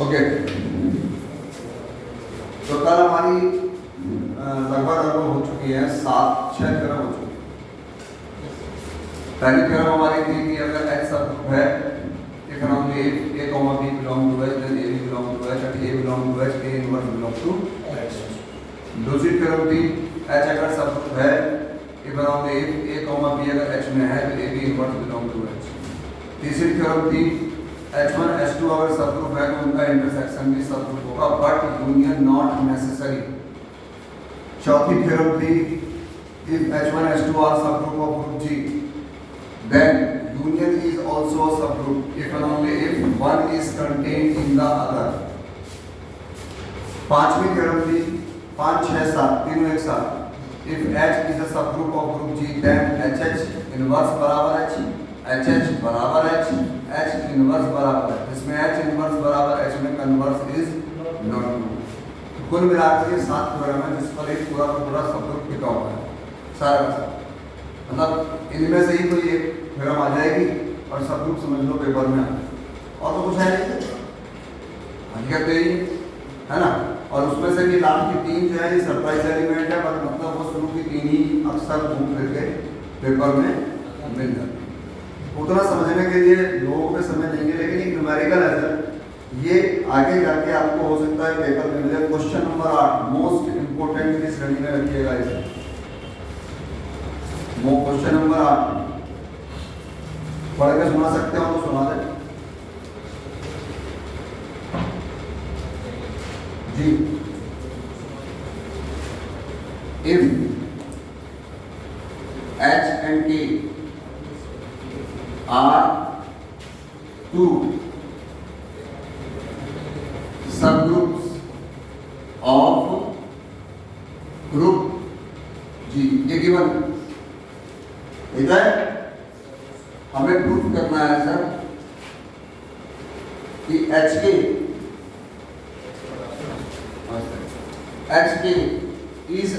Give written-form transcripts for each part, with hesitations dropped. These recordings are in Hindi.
ओके, तो कल हमारी लगभग हो चुकी है 7-6 थ्योरम हो चुकी है। पहली थ्योरम हमारी थी कि अगर x सब ग्रुप है if and only if a comma b belong to h then ab belong to h and a belong to h a inverse belong to h। दूसरी थ्योरम थी h अगर सब ग्रुप है if and only if a comma b अगर h में है तो ab inverse belong to h। तीसरी थ्योरम थी H1 H2 अगर सब ग्रुप है तो उनका इंटरसेक्शन भी सब ग्रुप होगा बट यूनियन नॉट नेसेसरी। चौथी थ्योरम थी if H1 H2 are subgroup of group G then union is also a subgroup if and only if one is contained in the other। पांचवी थ्योरम थी 5 6 7 तीनों एक साथ if H is a subgroup of group G then HH inverse बराबर H HH बराबर H H इनवर्स बराबर है, इसमें H इनवर्स बराबर H में कन्वर्स इज नॉट ट्रू। कुल मिलाकर ये 7 थ्योरम है जिस पर एक पूरा का पूरा सब ग्रुप टिका हुआ है सारा का सारा। मतलब इनमें से ही कोई एक थ्योरम आ जाएगी और सब ग्रुप समझ लो पेपर में और तो कुछ है नहीं, हकीकत तो यही है ना। और उसमें से भी लास्ट की 3 जो है ये सरप्राइज एलिमेंट है, मतलब वो शुरू की 3 ही अक्सर घूम फिर के पेपर में मिल जाती है। उतना समझने के लिए लोगों पे समय लेंगे, लेकिन एक न्यूमेरिकल है सर, ये आगे जाके आपको हो सकता है पेपर में मिले। क्वेश्चन नंबर 8 मोस्ट इंपोर्टेंट की श्रेणी में रखिएगा इसे। वो क्वेश्चन नंबर 8 पढ़ के सुना सकते हो तो सुना दे जी। If H and K are two subgroups of group G, ये गिवन इधर हमें प्रूफ करना है सर कि HK is a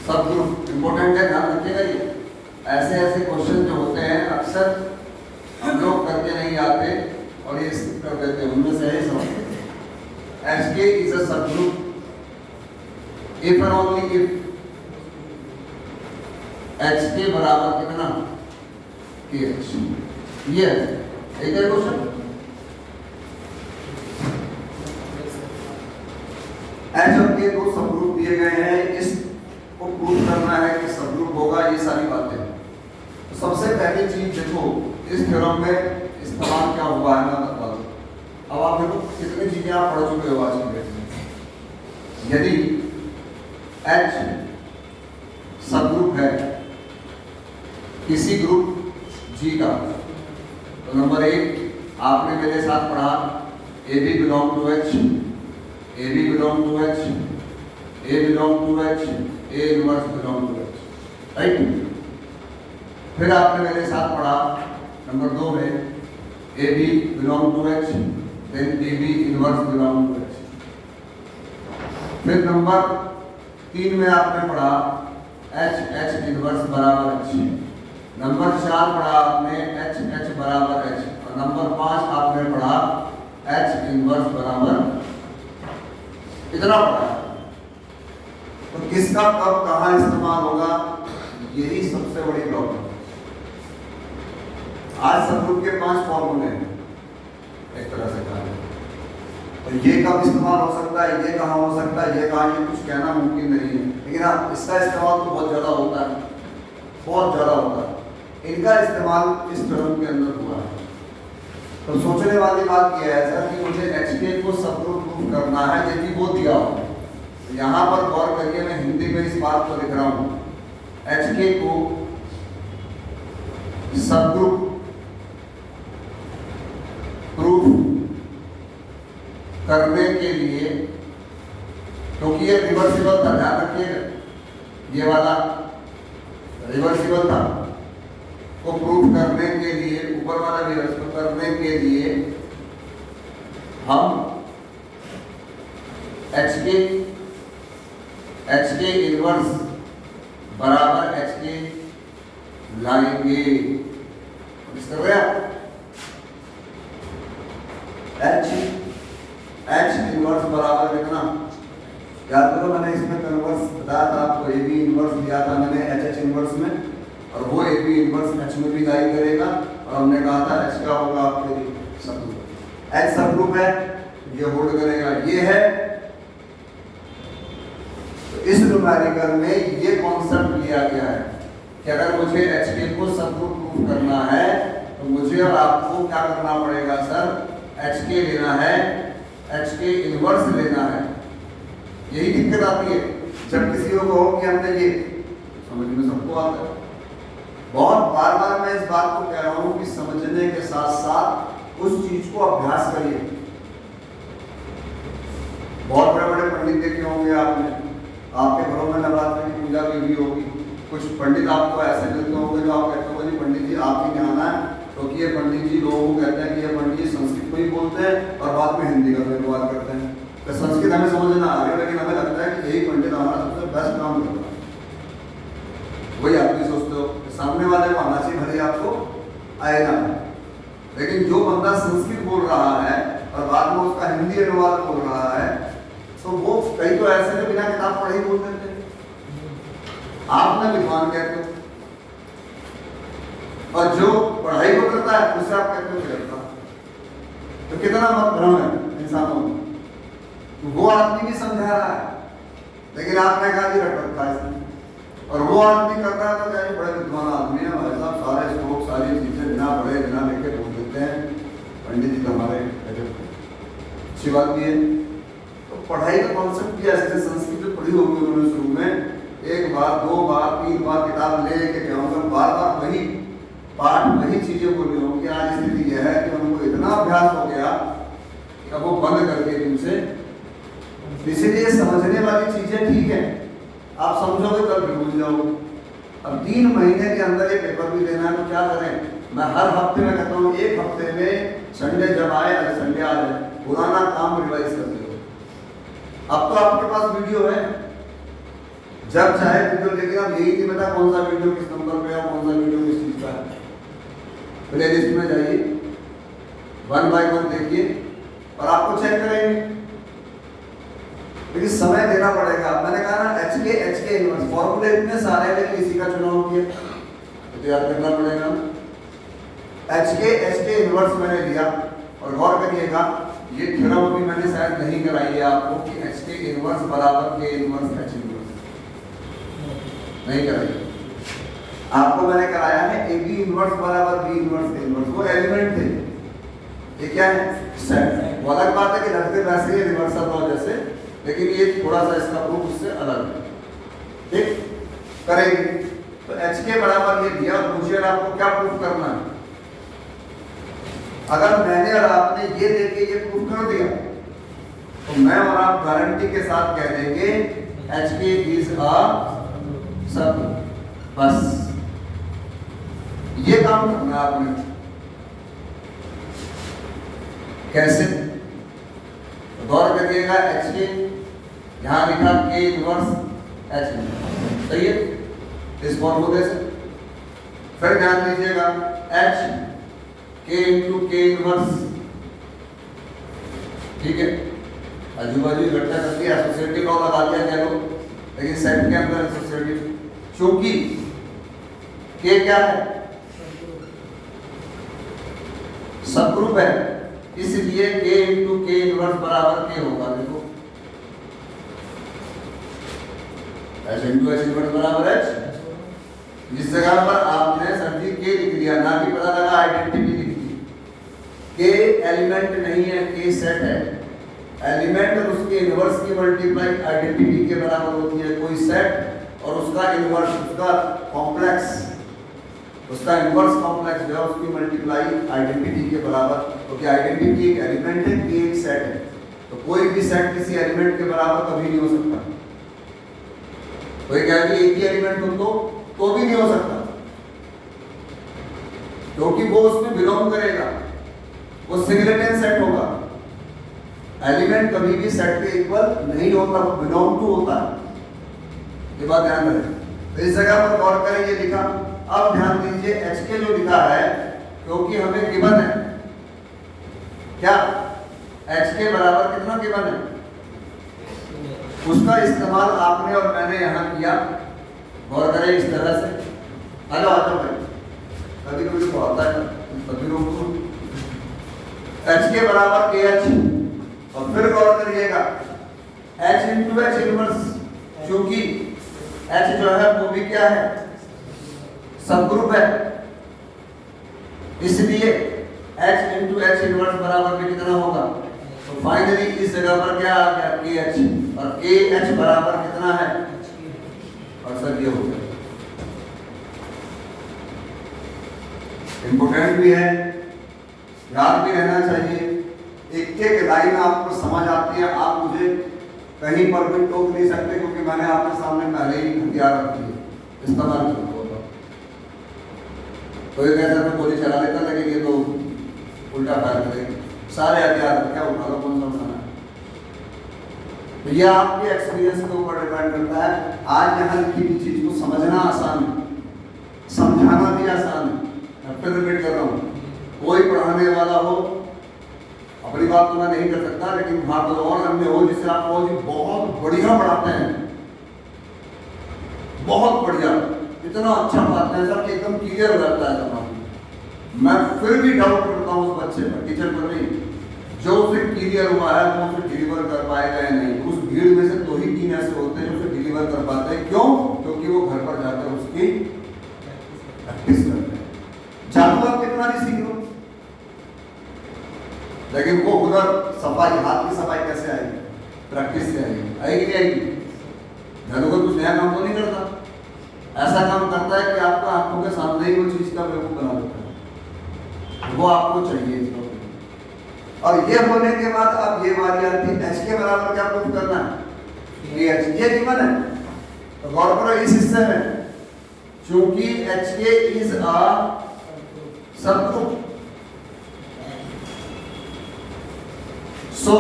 subgroup। Important है, ध्यान रखिएगा। ये ऐसे ऐसे क्वेश्चन जो होते हैं अक्सर हम लोग करके नहीं आते और ये स्किप कर देते हैं, उनमें से है समझ। HK is a subgroup if and only if HK बराबर कितना KH। ये एक है क्वेश्चन। H और K दो सबग्रुप दिए गए हैं, इस को प्रूव करना है कि सबग्रुप होगा, ये सारी बातें। तो सबसे पहली चीज देखो इस थ्योरम में इस्तेमाल क्या हुआ है मैं बता दूं। अब आप देखो कितनी चीजें आप पढ़ चुके हो आज की डेट में। यदि H सबग्रुप है किसी ग्रुप G का तो नंबर 1 आपने मेरे साथ पढ़ा AB belong to H, AB belong to H, A belong to H, A inverse belong to H, right. फिर आपने मेरे साथ पढ़ा नंबर 2 में AB belong to H, then AB inverse belong to H। फिर नंबर 3 में आपने पढ़ा H inverse बराबर H। नंबर 4 पढ़ा आपने H बराबर H और नंबर 5 आपने पढ़ा H इनवर्स बराबर, इतना पढ़ा। तो किसका कब कहाँ इस्तेमाल होगा, यही सबसे बड़ी प्रॉब्लम। आज सबग्रुप के 5 फॉर्मूले हैं एक तरह से कहा, तो ये कब इस्तेमाल हो सकता है, ये कहाँ हो सकता है, ये कहाँ, ये कुछ कहना मुमकिन नहीं है। लेकिन हाँ इसका इस्तेमाल तो बहुत ज़्यादा होता है, बहुत ज़्यादा होता है। इनका इस्तेमाल इस थ्योरम के अंदर हुआ है। तो सोचने वाली बात यह है सर कि मुझे HK को सबग्रुप प्रूव करना है यदि वो दिया हो। यहाँ पर गौर करिए, मैं हिंदी में इस बात को लिख रहा हूँ। HK को सबग्रुप प्रूफ करने के लिए, क्योंकि ये रिवर्सिबल था, ध्यान रखिएगा, ये वाला रिवर्सिबल था, को प्रूफ करने के लिए, ऊपर वाला रिवर्सिबल करने के लिए हम HK इनवर्स बराबर HK लाएंगे। कर रहे हैं इनवर्स बराबर कितना, याद करो मैंने इसमें कन्वर्स बताया था आपको, ए बी इनवर्स दिया था मैंने एच एच इनवर्स में, और वो ए बी इनवर्स एच में भी लाई करेगा, और हमने कहा था एच का होगा आपके लिए सब ग्रुप, एच सब ग्रुप है, ये होल्ड करेगा, ये है। तो इस न्यूमेरिकल में ये कॉन्सेप्ट लिया गया है कि अगर मुझे एच के को सब ग्रुप प्रूव करना है तो मुझे और आपको क्या करना पड़ेगा सर, एच के लेना है, एच के इनवर्स लेना है। यही दिक्कत आती है जब किसी को कहो कि हमने ये, समझ में सबको आता है, बहुत बार बार मैं इस बात को कह रहा हूं कि समझने के साथ साथ उस चीज को अभ्यास करिए। बहुत बड़े बड़े पंडित देखे होंगे आपने, आपके घरों में नवरात्रि की पूजा भी होगी, कुछ पंडित आपको ऐसे मिलते होंगे जो आप कहते हो जी पंडित जी आप ही में आना है, क्योंकि ये पंडित जी लोगों को कहते हैं कि ये पंडित जी संस्कृत को ही बोलते हैं और बाद में हिंदी का व्यवहार करते हैं। तो संस्कृत हमें समझ ना आ रही है, लेकिन हमें लगता है कि यही पंडित हमारा सबसे बेस्ट काम कर रहा है। वही आप भी सोचते हो सामने वाले को आना चाहिए, भले आपको आएगा, लेकिन जो बंदा संस्कृत बोल रहा है और बाद में उसका हिंदी अनुवाद बोल रहा है, तो वो कई तो ऐसे में बिना किताब पढ़े ही बोल देते हैं, आप ना विद्वान कहते हो, और जो पढ़ाई को करता है उससे आप कहते हो करता। तो कितना मत भ्रम है इंसानों में, वो आदमी भी समझा रहा है लेकिन आपने कहा कि रट रखा है इसने, और वो आदमी कर रहा है तो क्या बड़े विद्वान आदमी है भाई साहब, सारे श्लोक सारी चीजें बिना पढ़े बिना लिखे बोल देते हैं, पंडित जी हमारे अच्छी बात भी है। तो पढ़ाई का कॉन्सेप्ट भी ऐसे संस्कृत पढ़ी होगी उन्होंने शुरू में, एक बार दो बार तीन बार किताब ले के जाऊंगा, बार बार वही पाठ वही चीजें बोली होंगी। आज स्थिति यह है कि उनको इतना अभ्यास हो गया कि अब वो बंद करके तुमसे, इसीलिए समझने वाली चीजें ठीक है, आप समझोगे तब भी भूल जाओगे। अब 3 महीने के अंदर ये पेपर भी देना है तो क्या करें, मैं हर हफ्ते में कहता हूँ एक हफ्ते में संडे जब आए अगर संडे आ जाए पुराना काम रिवाइज कर दो। अब तो आपके पास वीडियो है, जब चाहे वीडियो, लेकिन अब यही नहीं पता कौन सा वीडियो किस नंबर पे है, कौन सा वीडियो किस चीज का है। प्ले लिस्ट में जाइए, 1 बाय 1 देखिए और आपको चेक करेंगे, लेकिन समय देना पड़ेगा। मैंने कहा ना एच के इनवर्स फॉर्मूले इतने सारे हैं, लेकिन इसी का चुनाव किया तो याद करना पड़ेगा। एच के इनवर्स मैंने लिया, और गौर करिएगा ये थ्योरम भी मैंने शायद नहीं कराई है आपको कि एच के इनवर्स बराबर के इनवर्स एच इनवर्स, नहीं कराई आपको। मैंने कराया है ए बी इनवर्स बराबर बी इनवर्स ए इनवर्स, वो एलिमेंट थे, ये क्या है सेट। वो अलग बात है कि लगते वैसे ही रिवर्सल लॉ जैसे, लेकिन ये थोड़ा सा इसका प्रूफ उससे अलग है, ठीक करेंगे। तो एच के बराबर ये दिया, मुझे आपको क्या प्रूफ करना है, अगर मैंने और आपने ये देके ये प्रूफ कर दिया तो मैं और आप गारंटी के साथ कह देंगे एच के इज अ सब, बस ये काम करना है आपने। कैसे, गौर करिएगा, एच के यहां लिखा के इनवर्स एच इनवर्स, सही है इस फॉर्मूले से। फिर ध्यान दीजिएगा एच के इंटू के इनवर्स, ठीक है, आजू बाजू इकट्ठा कर दिया, एसोसिएटिव लॉ लगा दिया कह लो, लेकिन सेट के अंदर एसोसिएटिव, क्योंकि के क्या है सब ग्रुप है, इसलिए के इंटू के इनवर्स बराबर के होगा। देखो एच इंटू एच इनवर्स बराबर एच, जिस जगह पर आपने सर जी के लिख दिया ना कि पता लगा आइडेंटिटी लिख दी, के एलिमेंट नहीं है, के सेट है। एलिमेंट और उसके इनवर्स की मल्टीप्लाई आइडेंटिटी के बराबर होती है। कोई सेट और उसका इनवर्स, उसका कॉम्प्लेक्स, उसका इनवर्स कॉम्प्लेक्स जो है उसकी मल्टीप्लाई आइडेंटिटी के बराबर, क्योंकि आइडेंटिटी एक एलिमेंट है, के एक सेट है, तो कोई भी सेट किसी एलिमेंट के बराबर कभी नहीं हो सकता। कोई कहे कि एक ही एलिमेंट हो तो भी नहीं हो सकता, क्योंकि वो उसमें बिलोंग करेगा, वो सिंगलेटन सेट होगा। एलिमेंट कभी भी सेट के इक्वल नहीं होता, वो बिलोंग टू होता है, ये बात ध्यान रखें। तो इस जगह पर गौर करें, ये लिखा। अब ध्यान दीजिए एच के जो लिखा है, क्योंकि हमें गिवन है क्या, एच के बराबर कितना गिवन है उसका इस्तेमाल आपने और मैंने यहाँ किया। गौर करें इस तरह से। आ जाओ भाई, कभी कभी तो आता है कभी रोक एच के बराबर के एच, और फिर गौर करिएगा एच इंटू एच इनवर्स, क्योंकि एच जो है वो भी क्या है, सब ग्रुप है, इसलिए एच इंटू एच इनवर्स बराबर में कितना होगा। तो फाइनली इस जगह पर क्या आ गया, के एच, और के एच बराबर कितना है, और सर ये हो गया। इंपोर्टेंट भी है, याद भी रहना चाहिए। एक एक लाइन आपको समझ आती है, आप मुझे कहीं पर भी टोक नहीं सकते, क्योंकि मैंने आपके सामने पहले ही हथियार रख दिए, इस्तेमाल किया होगा। तो एक ऐसा मैं गोली चला लेता, लेकिन ये तो उल्टा फायर करेगी। सारे हथियार क्या उठा लो, कौन सा उठाना है। तो ये आपके एक्सपीरियंस के ऊपर डिपेंड करता है। आज यहाँ लिखी हुई चीज को समझना आसान है, समझाना भी आसान है। मैं फिर रिपीट कर रहा हूँ, कोई पढ़ाने वाला हो, अपनी बात तो मैं नहीं कर सकता, लेकिन वहां पर और अन्य हो जिससे आप कहो जी बहुत बढ़िया पढ़ाते हैं, बहुत बढ़िया, इतना अच्छा पढ़ाते हैं सर कि एकदम क्लियर हो जाता है तमाम। मैं फिर भी डाउट करता हूँ उस बच्चे पर, टीचर पर नहीं। जो उसे क्लियर हुआ है वो उसे डिलीवर कर पाएगा या नहीं। उस भीड़ में से 2 ही 3 ऐसे होते हैं जो उसे डिलीवर कर पाते हैं। क्यों? क्योंकि वो घर पर जाकर उसकी प्रैक्टिस करते हैं। जादू आप कितना भी सीख लो, लेकिन वो हुनर, सफाई, हाथ की सफाई कैसे आएगी? प्रैक्टिस से आएगी। आएगी नहीं आएगी? जादूगर कुछ नया काम तो नहीं करता, ऐसा काम करता है कि आपको आंखों के सामने ही वो चीज का बेवकूफ बना देता है। वो आपको चाहिए इसको। और ये होने के बाद अब ये बारी आती है एच के बराबर क्या प्रूफ करना है, ये एच ये गिवन है। तो गौर करो इस हिस्से में, चूंकि एच के इज अ सबग्रुप, सो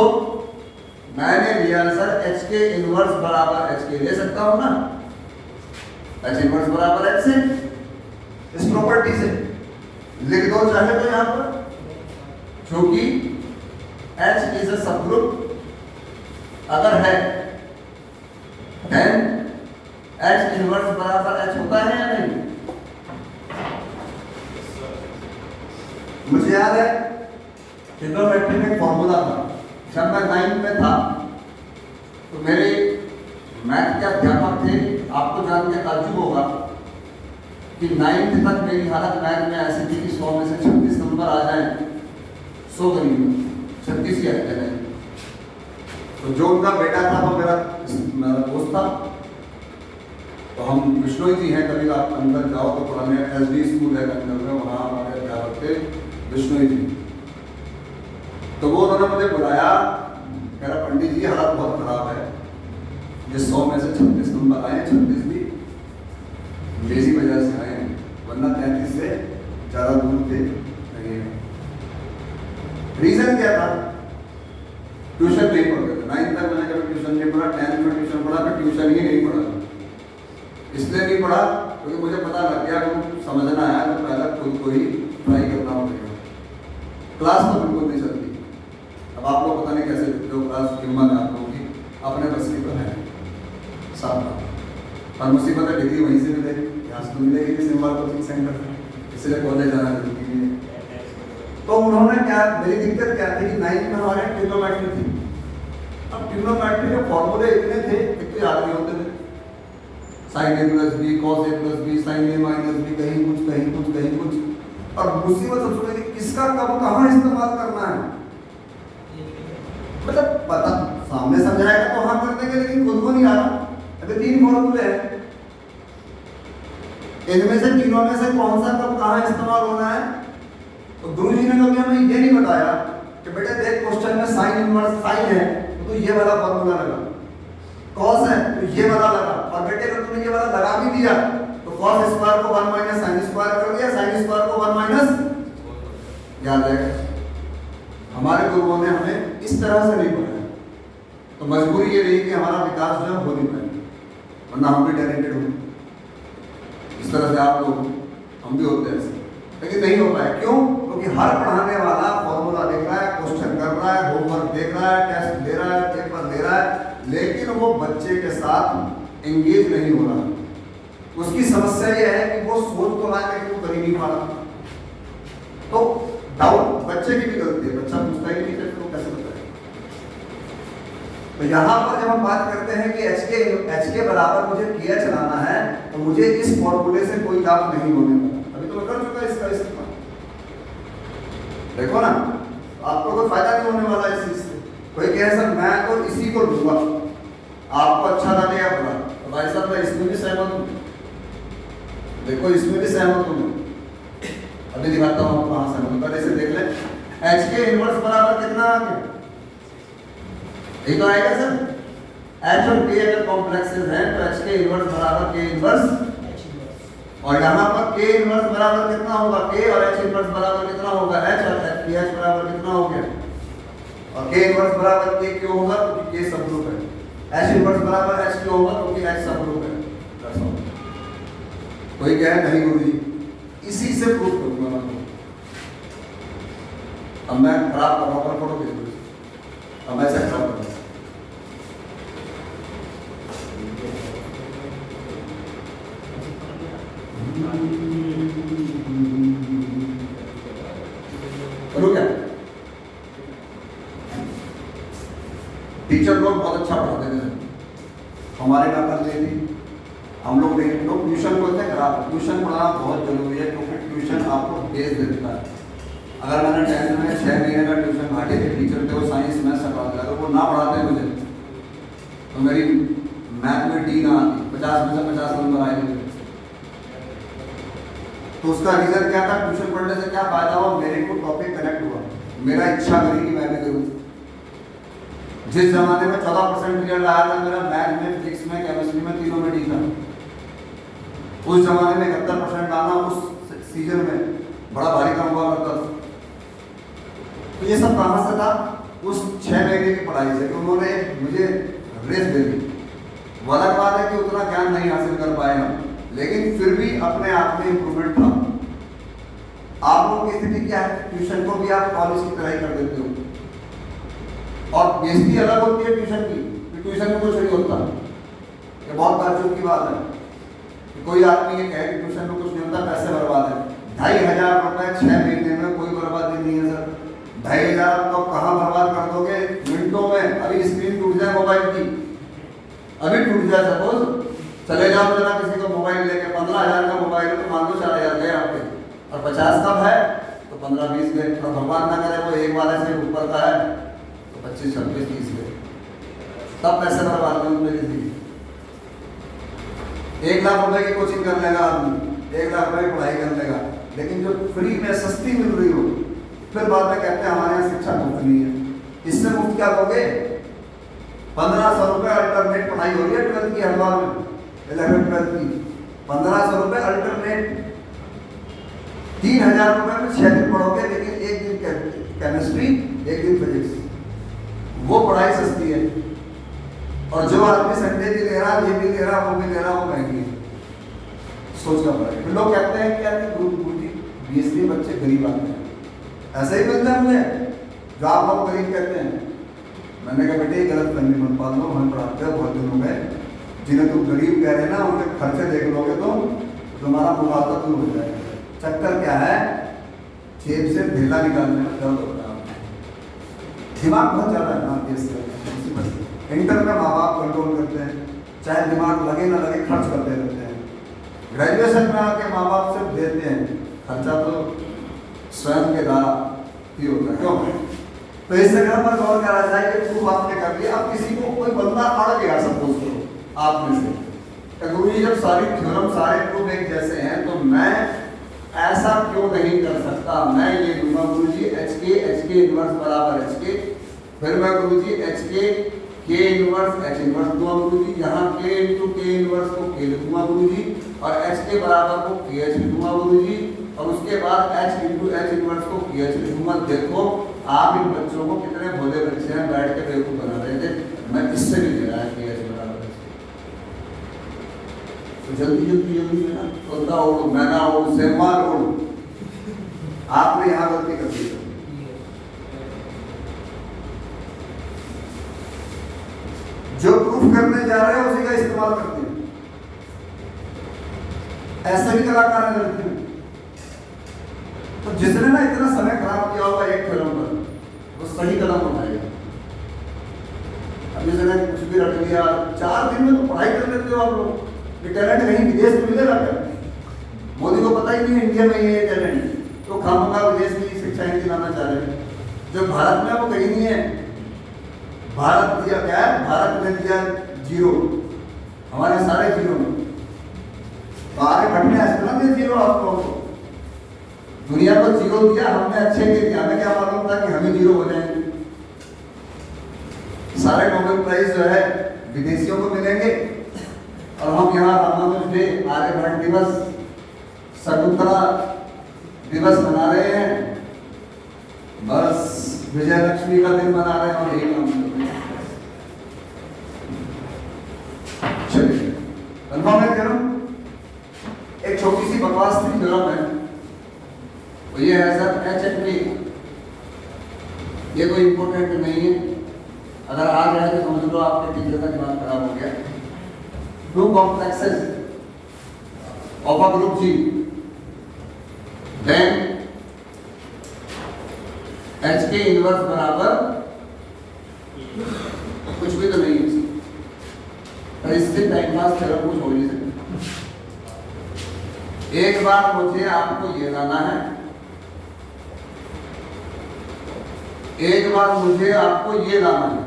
मैंने लिया सर एच के इनवर्स बराबर एच के, ले सकता हूं ना, एच इनवर्स बराबर एच से, इस प्रॉपर्टी से लिख दो चाहे तो यहां पर, क्योंकि एच इज अ सबग्रुप अगर है, देन एच इनवर्स बराबर एच होता है या नहीं। मुझे याद है ट्रिग्नोमेट्री में फॉर्मूला था, जब मैं 9th में था तो मेरे मैथ के अध्यापक थे, आपको जान के ताज्जुब होगा कि 9th तक मेरी हालत मैथ में ऐसी थी कि 100 में से 36 नंबर आ जाए, 100 गरीब 36 ही आते हैं। तो जो उनका बेटा था वो मेरा दोस्त था। तो हम विष्णु जी हैं, कभी आप अंदर जाओ तो पुराने SD स्कूल है अंदर में, वहाँ हमारे अध्यापक थे विष्णु जी। तो वो उन्होंने मुझे बुलाया, कह रहा पंडित जी हालत बहुत खराब है, ये 100 में से 36 नंबर आए, 36 भी लेजी वजह से आए हैं, वरना 33 से ज़्यादा दूर थे। रीजन क्या था? ट्यूशन नहीं पढ़ते थे। 9th तक मैंने कभी ट्यूशन नहीं पढ़ा, 10th में ट्यूशन पढ़ा, फिर ट्यूशन ही नहीं पढ़ा। इसलिए नहीं पढ़ा क्योंकि मुझे पता लग गया कि समझना है तो पहले खुद को ही ट्राई करना पड़ेगा। क्लास तो बिल्कुल नहीं चलती। अब आप लोग पता नहीं कैसे लिखते हो क्लास, हिम्मत है आप लोगों की, अपने बस की तो है साथ। और मुसीबत है डिग्री वहीं से मिलेगी, यहाँ से तो मिलेगी नहीं सिंबल कोचिंग सेंटर से, इसलिए कॉलेज जाना जरूरी है। तो उन्होंने क्या, मेरी दिक्कत क्या थी कि 9th में हमारे ट्रिग्नोमेट्री थी। अब ट्रिग्नोमेट्री के फॉर्मूले इतने थे, एक तो याद नहीं होते थे, sign A plus B, cos A plus B, sign A minus B, कहीं कुछ कहीं कुछ कहीं कुछ। और मुसीबत सबसे बड़ी किसका कब कहाँ इस्तेमाल करना है, मतलब पता सामने समझाएगा तो हाँ कर देंगे, लेकिन खुद को नहीं आता। अभी 3 फॉर्मूले हैं, इनमें से तीनों में से कौन सा कब कहाँ इस्तेमाल होना है। तो गुरु जी ने कभी हमें ये नहीं बताया कि बेटे देख क्वेश्चन में साइन इनवर्स साइन है तो ये वाला फॉर्मूला लगा, कॉस है तो ये वाला लगा, और बेटे अगर तुमने ये वाला लगा भी दिया तो कॉस स्क्वायर को 1 माइनस साइन स्क्वायर कर दिया, साइन स्क्वायर को 1 माइनस, याद है। हमारे गुरुओं ने हमें इस तरह से नहीं पढ़ाया, तो मजबूरी ये रही कि हमारा विकास जो है हो नहीं पाए, वरना हम भी टैलेंटेड होंगे इस तरह से आप लोग, हम भी होते हैं ऐसे, लेकिन नहीं हो पाए। क्यों? क्योंकि हर पढ़ाने वाला फॉर्मूला देख रहा है, क्वेश्चन कर रहा है, होमवर्क देख रहा है, टेस्ट ले रहा है, पेपर ले रहा है, लेकिन वो बच्चे बच्चे के साथ एंगेज नहीं हो रहा, उसकी समस्या यह है कि वो सोच तो रहा है लेकिन वो कर ही नहीं पा रहा। तो डाउट बच्चे की भी गलती है, बच्चा पूछता ही नहीं है तो कैसे बताए। तो यहाँ पर जब हम बात करते हैं कि एच के बराबर मुझे किया चलाना है तो मुझे इस फॉर्मूले से कोई लाभ नहीं होने वाला। अभी तो मैं कर चुका है इसका इस्तेमाल, देखो ना, आपको कोई फायदा नहीं होने वाला इस चीज से। कोई कहे सर मैं तो इसी को लूंगा, आपको अच्छा लगे या बुरा, तो भाई साहब मैं इसमें भी सहमत हूँ, देखो इसमें भी सहमत हूँ। अभी दिखाता हूँ आपको कहाँ सहमत हूँ, पहले से देख ले। एच के इनवर्स बराबर कितना आ गया, ये तो आएगा सर। एच और के अगर कॉम्प्लेक्सेस हैं तो एच के इनवर्स बराबर के इनवर्स, और यहाँ पर के इनवर्स बराबर कितना होगा, के और एच इनवर्स बराबर कितना होगा, एच और एच बराबर कितना हो गया, और के इनवर्स बराबर के क्यों होगा क्योंकि के सबग्रुप है, एच इनवर्स बराबर एच क्यों होगा क्योंकि एच सबग्रुप है। कोई कहे नहीं गुरुजी इसी से प्रूव करूंगा मैं, अब मैं खराब कर रहा हूँ फोटो दे दो, अब मैं ऐसा खराब कर करो क्या। टीचर लोग बहुत अच्छा पढ़ाते थे, हमारे नकल ले ली हम लोग ट्यूशन को होते हैं खराब। ट्यूशन पढ़ाना बहुत जरूरी है क्योंकि ट्यूशन आपको बेस देता है। अगर मैंने 10th में 6 महीने का ट्यूशन भाटे के टीचर थे, वो साइंस मैथ्स पढ़ाते, अगर वो ना पढ़ाते मुझे तो मेरी मैथ में डी ना आती, 50 में से 50 नंबर आए मुझे। तो उसका रीजन क्या था, ट्यूशन पढ़ने से क्या फायदा हुआ, मेरे को टॉपिक कनेक्ट हुआ, मेरा इच्छा करी कि मैं भी करूँ। जिस जमाने में 14% रिजल्ट आया था मेरा मैथ में, फिजिक्स में, केमिस्ट्री में, तीनों में डी था, उस जमाने में 71% लाना उस सीजन में बड़ा भारी काम हुआ करता था। तो ये सब कहाँ से था, उस 6 महीने की पढ़ाई से, कि उन्होंने मुझे रेस दे दी। अलग बात है कि उतना ज्ञान नहीं हासिल कर पाए हम, लेकिन फिर भी अपने आप में इम्प्रूवमेंट था। आप लोगों की स्थिति क्या है, ट्यूशन को भी आप कॉलेज की तरह ही कर देते हो, और बेइज्जती अलग होती है ट्यूशन की, ट्यूशन में कुछ नहीं होता। ये बहुत ताज्जुब की बात है कि कोई आदमी ये कहे कि ट्यूशन में कुछ नहीं होता, पैसे बर्बाद है। 2500 रुपए 6 महीने में कोई बर्बादी नहीं है सर। 2500 तो कहाँ बर्बाद कर दोगे, मिनटों में। अभी स्क्रीन टूट जाए मोबाइल की, अभी टूट जाए सपोज, चले जाओ जरा किसी को मोबाइल लेके, 15,000 का मोबाइल है तो मान लो 4,000 गए आपके, और 50 कब है तो 15-20 गए, और भगवान ना करे वो एक बार ऐसे ऊपर का है तो 25-26-30 गए, तब पैसे बर्बाद करूँ मेरी थी। 1 लाख रुपए की कोचिंग कर लेगा आदमी, 1 लाख रुपए की पढ़ाई कर लेगा, लेकिन जो फ्री में सस्ती मिल रही हो, फिर बाद में कहते हैं हमारे यहाँ शिक्षा मुफ्त नहीं है। इससे मुफ्त क्या लोगे, 1500 रुपए अल्टरनेट पढ़ाई हो रही है 12th की हरिद्वार में, 11th-12th की 1500 रुपए अल्टरनेट। 3000 रुपए में 6 दिन पढ़ोगे, लेकिन 1 दिन केमिस्ट्री, 1 दिन फिजिक्स, वो पढ़ाई सस्ती है। और जो आदमी संडे भी ले रहा, ये भी ले रहा, वो भी ले रहा, वो महंगी है। सोचना पड़ेगा। फिर लोग कहते हैं कि यार गुरुजी बीएससी बच्चे गरीब आते हैं, ऐसे ही मिलता है मुझे, जो आप लोग गरीब कहते हैं। मैंने कहा बेटे गलत फहमी मत पाल लो, हमें पढ़ाते हैं बहुत दिन हो गए, जिन्हें तुम गरीब कह रहे हैं ना, उनके खर्चे देख लोगे तो तुम्हारा मुआवजा दूर हो जाएगा। चक्कर क्या है, जेब से ढेला निकालने में दर्द होता है, दिमाग बहुत ज़्यादा है ना इससे। इंटर में माँ बाप कंट्रोल करते हैं, चाहे दिमाग लगे ना लगे खर्च करते रहते हैं। ग्रेजुएशन में आके माँ बाप सिर्फ देते हैं, खर्चा तो स्वयं के द्वारा ही होता है। क्यों? तो इस जगह पर गौर करा जाए कि प्रूफ आपने कर लिया, अब किसी को कोई बंदा अड़ गया सपोज करो आप में से, गुरु जी जब सारी थ्योरम सारे प्रूफ एक जैसे हैं तो मैं ऐसा क्यों नहीं कर सकता, मैं ये दूंगा गुरु जी एच के इनवर्स बराबर एच के, फिर मैं गुरु जी एच के इनवर्स एच इनवर्स दूंगा गुरु जी, यहाँ के इंटू के इनवर्स को के लिखूंगा गुरु जी, और एच के बराबर को के एच लिखूंगा गुरु जी, और उसके बाद एच इंटू एच इनवर्स को के एच लिखूंगा। देखो आप इन बच्चों को कितने भोले बच्चे हैं, बैठ के बेवकूफ बना रहे थे। मैं इससे भी दे रहा है के एच बराबर, तो जल्दी है ना, तोता ओढ़ो मैना ओढ़ो सेमार ओढ़ो, आपने यहाँ गलती कर दी। जो प्रूफ करने जा रहे हैं उसी का इस्तेमाल करते हैं। ऐसे भी कलाकार हैं लड़की में। तो जिसने ना इतना समय खराब किया होगा एक फिल्म पर, वो सही कदम उठाएगा। अब जिसने कुछ भी रख लिया, 4 दिन में तो पढ़ाई कर लेते हो आप लोग। ये टैलेंट कहीं विदेश में मिलेगा क्या? मोदी को पता ही नहीं है इंडिया में ये टैलेंट, तो खामखा विदेश की शिक्षा नीति लाना चाह रहे हैं। जो भारत में वो कहीं नहीं है। भारत दिया क्या है? भारत ने दिया 0, हमारे सारे 0 में। तो आगे बढ़ने ऐसे ना दिया 0 आपको, दुनिया को 0 दिया, हमने अच्छे के दिया। हमें क्या मालूम था कि हम ही 0 हो जाएंगे। सारे नोबेल प्राइज जो है विदेशियों को मिलेंगे और हम यहाँ रामानुज डे, आर्यभट्ट दिवस, शकुंतला दिवस मना रहे हैं। बस विजय लक्ष्मी का दिन मना रहे हैं और यही काम कर रहे हैं। चलिए कन्फर्म है करो। एक छोटी सी बकवास थी फिल्म है, तो ये है सर HFP। ये कोई इंपॉर्टेंट नहीं है, अगर आ गया तो समझ लो आपके टीचर का दिमाग खराब हो गया। 2 complexes of a group G, then H के इनवर्स बराबर कुछ भी तो नहीं है, पर इससे टाइम पास थ्योरम कुछ हो नहीं सकता। एक बार मुझे आपको ये लाना है, एक बार मुझे आपको ये लाना है।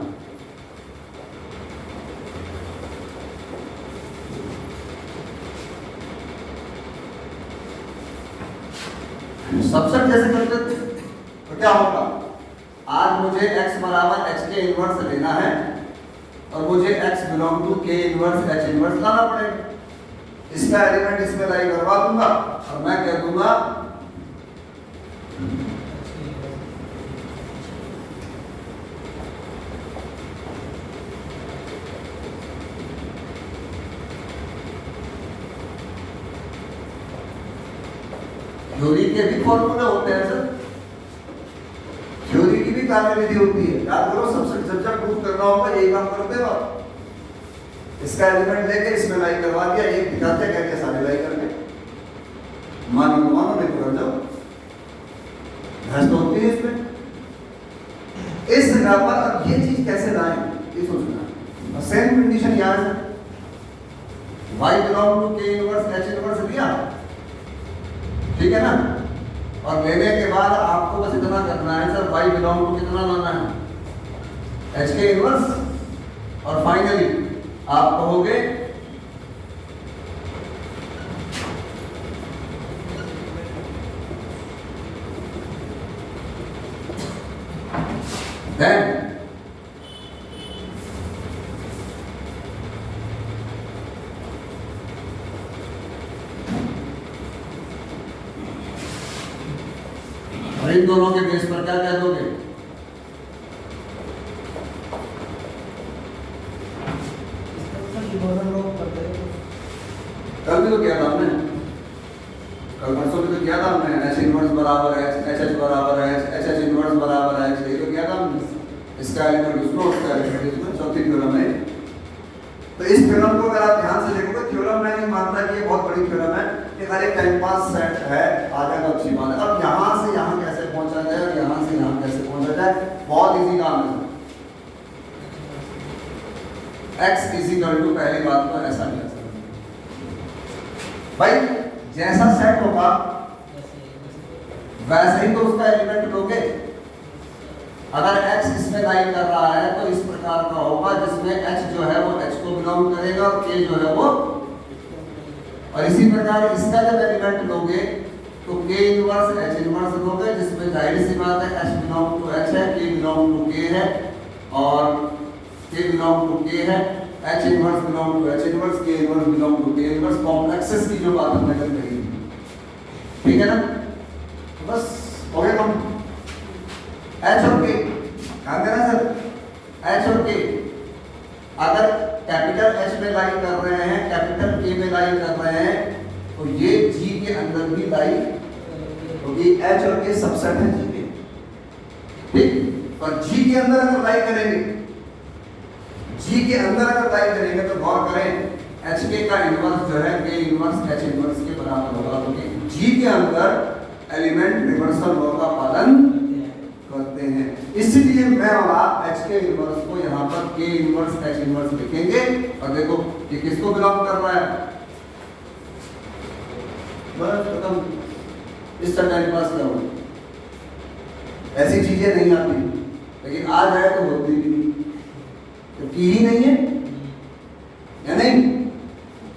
सबसेट जैसे करते थे तो क्या होगा? आज मुझे x बराबर h के इनवर्स लेना है और मुझे x belong to k inverse h inverse लाना पड़ेगा। इसका एलिमेंट इसमें लाई करवा दूंगा और मैं कह दूंगा थ्योरी के भी फॉर्मूले होते हैं सर, थ्योरी की भी कार्यविधि होती है। याद करो, सबसे जब प्रूफ करना होगा यही काम करते हो। इसका एलिमेंट लेके इसमें लाई करवा दिया, एक दिखाते करके सारे लाई करके, मानो तो मानो, नहीं तो कर जाओ। भैंस तो होती है इसमें। इस जगह पर अब ये चीज कैसे लाएं ये सोचना। सेम कंडीशन यहाँ है, y belong to k inverse h inverse लिया, ठीक है ना। और लेने के बाद आपको बस इतना करना है सर, y बिलोंग टू कितना लाना है? h के इनवर्स। और फाइनली आप कहोगे देन इन दोनों के बेस पर क्या कह दोगे? कल भी तो किया था हमने, कल परसों भी तो किया था हमने। h इनवर्स बराबर है h h बराबर है h h इनवर्स बराबर है, ये तो किया था हमने। इसका एलिमेंट उसमें, उसका एलिमेंट इसमें, चौथी थ्योरम है। तो इस थ्योरम को अगर आप ध्यान से देखोगे, थ्योरम मैं नहीं मानता कि ये बहुत बड़ी थ्योरम है, ये खाली टाइम पास सेट है, आ जाएगा अच्छी बात है। अब यहाँ से यहाँ कैसे पहुंचा जाए और यहाँ से यहाँ कैसे पहुंचा जाए, बहुत इजी काम है। x इक्वल टू, पहली बात तो ऐसा नहीं भाई, जैसा सेट होगा वैसे ही तो उसका एलिमेंट लोगे। अगर x इसमें लाइन कर रहा है तो इस प्रकार का होगा जिसमें h जो है वो h को बिलोंग करेगा और k जो है वो, और इसी प्रकार इसका जब एलिमेंट लोगे तो k इनवर्स h इनवर्स लोगे, जिसमें जाहिर सी बात है h बिलोंग टू h है, k बिलोंग टू k है और k बिलोंग टू k है, h inverse belong to h inverse, k inverse belong to k inverse. Complexes की जो बात हमने कल कही, ठीक है ना। तो बस हो गया कम। h और k ध्यान देना सर, h और k अगर कैपिटल H में लाई कर रहे हैं, कैपिटल K में लाई कर रहे हैं, तो ये G के अंदर भी लाई, क्योंकि H और K सबसेट है G के, ठीक। और G के अंदर अगर लाई करेंगे, जी के अंदर अगर टाइप करेंगे तो गौर करें एच के का इनवर्स जो है के इनवर्स एच इनवर्स के बराबर होगा, क्योंकि जी के अंदर एलिमेंट रिवर्सल लॉ का पालन करते हैं। इसलिए मैं और आप एच के इनवर्स को यहाँ पर के इनवर्स एच इनवर्स लिखेंगे। और देखो ये किसको बिलोंग कर रहा है, बस खत्म। इस टाइम पास करो, ऐसी चीजें नहीं आती, लेकिन आ जाए तो होती भी नहीं, तो की ही नहीं है या नहीं।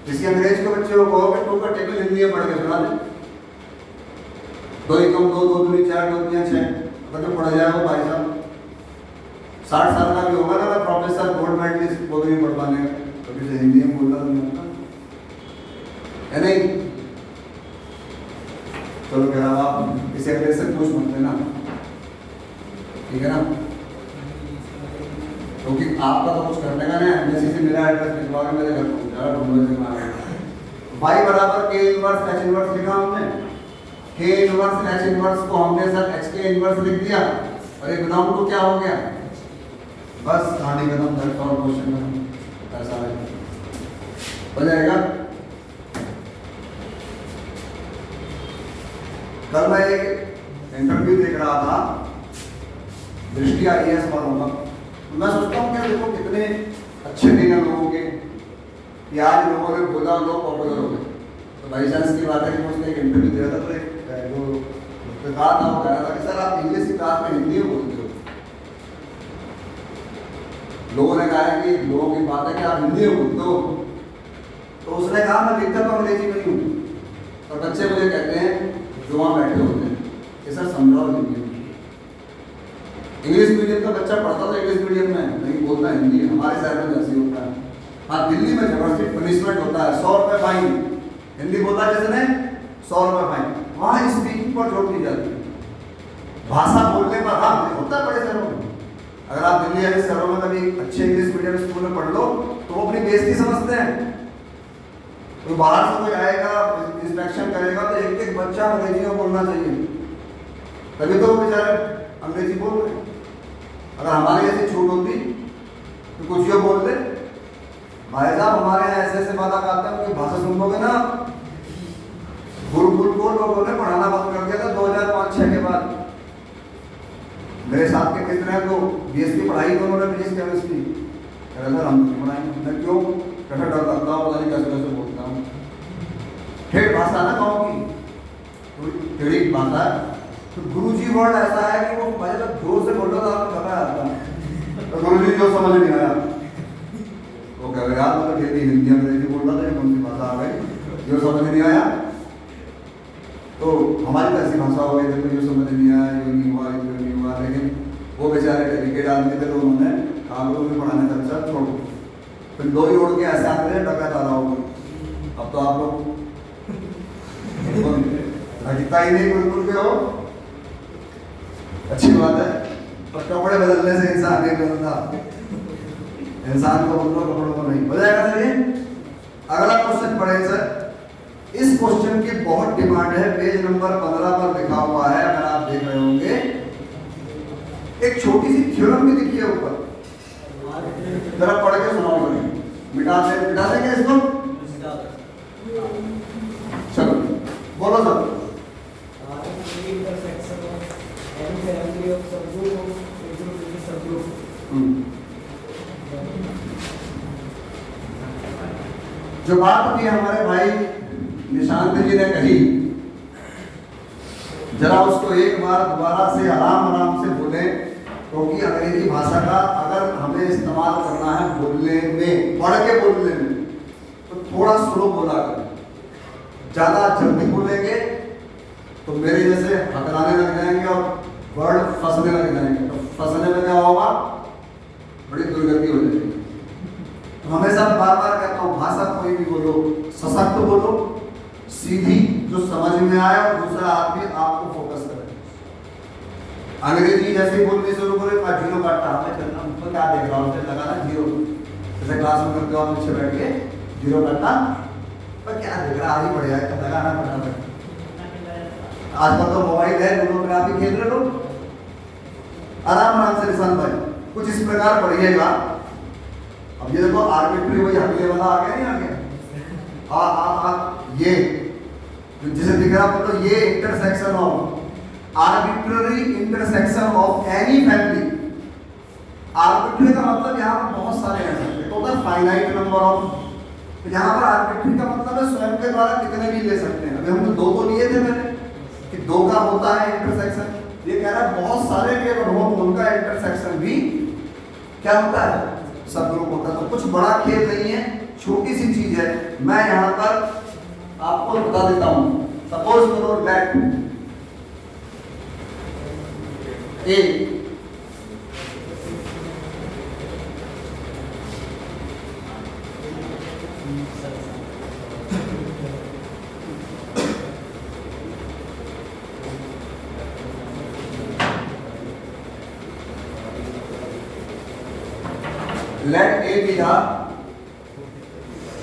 किसी अंग्रेज के बच्चे को कहोगे टू का टेबल हिंदी में पढ़ के सुना दे, 2 एकम 2, 2 दूनी 4, 2 तिया 6, अगर तो पढ़ जाएगा भाई साहब 60 साल का भी होगा ना, प्रोफेसर गोल्ड मेडलिस्ट वो भी नहीं पढ़ पाने, कभी से हिंदी में बोलना नहीं होता है नहीं। चलो कह रहा आप इसे अंग्रेज से पूछ मत लेना, ठीक है ना, क्योंकि आपका तो कुछ करने का नहीं। एमबीसी से मेरा एड्रेस भिजवा के मेरे घर पहुंचा ढूंढने से मार y बराबर k इनवर्स h इनवर्स लिखा हमने, k इनवर्स h इनवर्स को हमने सर h के इनवर्स लिख दिया और एक बिलोंग टू क्या हो गया, बस कहानी खत्म। दैट्स ऑल क्वेश्चन में ऐसा है, हो जाएगा। कल मैं एक इंटरव्यू देख रहा था दृष्टि IAS वालों का, मैं सोचता हूँ क्या देखो कितने अच्छे दिन है लोगों के, कि आज लोगों ने बोला लोग पॉपुलर हो गए। तो बाई चांस की बात है कि उसने एक इंटरव्यू दिया था, तो एक जो कहा था वो कह रहा था कि सर आप इंग्लिश की क्लास में हिंदी में बोलते हो। लोगों ने कहा कि लोगों की बात है कि आप हिंदी में बोलते हो, तो उसने कहा मैं लिखता तो अंग्रेजी में नहीं हूँ। और बच्चे मुझे कहते हैं जो वहाँ बैठे होते हैं कि सर समझाओ हिंदी में। इंग्लिश मीडियम का बच्चा पढ़ता था इंग्लिश मीडियम में, नहीं बोलता हिंदी, हमारे शहर में जैसे होता है। हाँ दिल्ली में जबरदस्ती पनिशमेंट होता है, 100 रुपये फाइन, हिंदी बोलता है जिसने 100 रुपये फाइन। वहाँ स्पीकिंग पर जोर दी जाती है, भाषा बोलने पर हाँ होता है बड़े शहरों में। अगर आप दिल्ली जैसे शहरों में कभी अच्छे इंग्लिश मीडियम स्कूल में पढ़ लो तो वो अपनी बेइज्जती समझते हैं। तो बाहर से कोई आएगा इंस्पेक्शन करेगा तो एक एक बच्चा अंग्रेजी में बोलना चाहिए, तभी तो वो बेचारे अंग्रेजी बोल रहे। अगर हमारी ऐसी छूट होती तो कुछ ये बोल दे, भाई साहब हमारे यहाँ ऐसे ऐसे बात आते हैं, उनकी भाषा सुनोगे ना। गुरुकुल को लोगों ने पढ़ाना बंद कर दिया था 2005-06 के बाद। मेरे साथ के मित्र हैं तो BSc पढ़ाई तो उन्होंने फिजिक्स केमिस्ट्री, कह रहे हम नहीं पढ़ाएंगे। मैं क्यों, कहते डर लगता हूँ, पता नहीं कैसे कैसे बोलता हूँ। ठेठ भाषा ना गाँव की, टेढ़ी भाषा है। तो गुरुजी वर्ड ऐसा है कि वो भाई जब जोर से बोलता था आपको पता आता है, तो गुरुजी जो समझ नहीं आया वो कह रहे यार मतलब खेती हिंदी अंग्रेजी बोल रहा था, ये कौन सी भाषा आ गई, जो समझ नहीं आया। तो हमारी तो ऐसी भाषा हो गई, देखो जो समझ नहीं आया, ये नहीं हुआ, ये नहीं हुआ। लेकिन वो बेचारे डेडिकेट आदमी थे तो उन्होंने काम को भी पढ़ाने का अच्छा छोड़ो, फिर 2 ही उड़ के ऐसे आते थे डका डाला होगा। अब तो आप लोग लगता ही नहीं बिल्कुल के हो, अच्छी बात है। पर कपड़े बदलने से इंसान नहीं बदलता, इंसान को बदलो कपड़ों को नहीं। हो जाएगा सर ये। अगला क्वेश्चन पढ़े सर, इस क्वेश्चन की बहुत डिमांड है, पेज नंबर 15 पर लिखा हुआ है, अगर आप देख रहे होंगे। एक छोटी सी थ्योरम भी लिखी है ऊपर, जरा पढ़ के सुनाओ। मिटा देंगे इसको, चलो बोलो सर। जो बात अभी हमारे भाई निशांत जी ने कही, जरा उसको एक बार दोबारा से आराम से बोले, क्योंकि अंग्रेजी भाषा का अगर हमें इस्तेमाल करना है बोलने में, पढ़ के बोलने में, तो थोड़ा स्लो बोला करें। ज़्यादा जल्दी बोलेंगे तो मेरे जैसे हकलाने लग जाएंगे और वर्ड फंसने लग जाएंगे, तो फंसने में क्या होगा, बड़ी दुर्गति हो जाएगी। तो हमेशा बार बार कहता हूँ भाषा कोई भी बोलो, सशक्त बोलो, सीधी, जो समझ में आए और दूसरा आदमी आपको फोकस करे। अंग्रेजी जैसे बोलने शुरू करे, जीरो काटता हमें चलना, तो क्या देख रहा हूँ, लगा ना जीरो, जैसे क्लास में करते हो आप पीछे बैठ के जीरो काटता, पर क्या देख रहा, आगे बढ़ जाए, तब लगाना पड़ा। आजकल तो मोबाइल है, दोनों में आप ही खेल रहे लोग। आराम से निशान भाई कुछ इस प्रकार पढ़िएगा, अब ये देखो आर्बिट्री वही अगले वाला आ गया, नहीं आ गया? ये जिसे दिख रहा है, तो ये intersection of arbitrary intersection of any family. Arbitrary का मतलब यहाँ पर बहुत सारे हैं सकते, तो होता है फाइनाइट नंबर ऑफ। तो यहाँ पर आर्बिट्री का मतलब है स्वयं के द्वारा कितने भी ले सकते हैं। अभी हम तो 2 तो लिए थे मैंने कि 2 का होता है इंटरसेक्शन, ये कह रहा है बहुत सारे के अगर हो तो उनका इंटरसेक्शन भी क्या होता है, सब ग्रुप होता है। तो कुछ बड़ा खेल नहीं है, छोटी सी चीज है। मैं यहाँ पर आपको बता देता हूँ, सपोज करो let A let A be the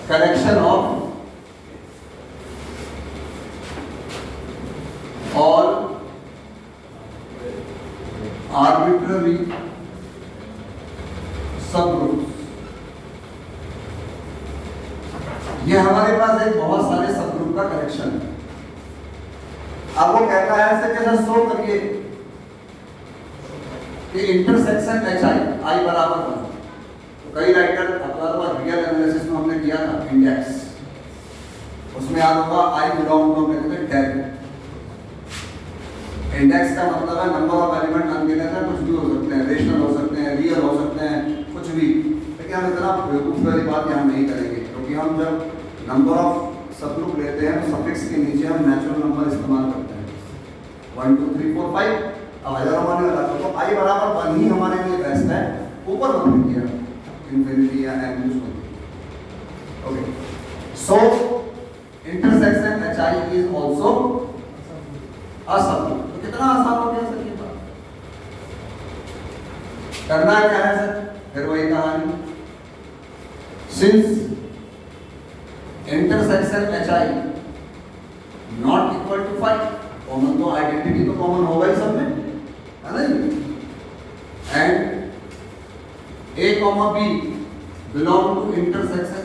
collection of all arbitrary subgroups। ये हमारे पास एक बहुत सारे सबग्रुप का कलेक्शन है। अब वो कहता है ऐसे कैसे शो करिए कि इंटरसेक्शन एच आई बराबर 1। कई राइटर अपना रियल एनालिसिस में हमने किया था इंडेक्स, उसमें याद होगा आई बिलोंग टू में टैग। इंडेक्स का मतलब है नंबर ऑफ एलिमेंट अनगिनत है, कुछ भी हो सकते हैं, रेशनल हो सकते हैं, रियल हो सकते हैं, कुछ भी। लेकिन हम इतना बेवकूफ़ वाली बात यहाँ नहीं करेंगे, क्योंकि हम जब नंबर ऑफ सबग्रुप लेते हैं तो सफिक्स के नीचे हम नेचुरल नंबर इस्तेमाल करते हैं 1 2 3 4 5। अब हजार हमारे वाला तो आई बराबर 1 ही हमारे लिए बेस्ट है, ऊपर बदल किया infinity या n कुछ नहीं। Okay, so intersection hi is also a subgroup। तो कितना आसान हो गया सर ये बात। करना क्या है सर, फिर वही कहानी, since intersection hi not equal to 5, common तो आइडेंटिटी तो कॉमन होगा ही सब में, है ना? And A, B belong to intersection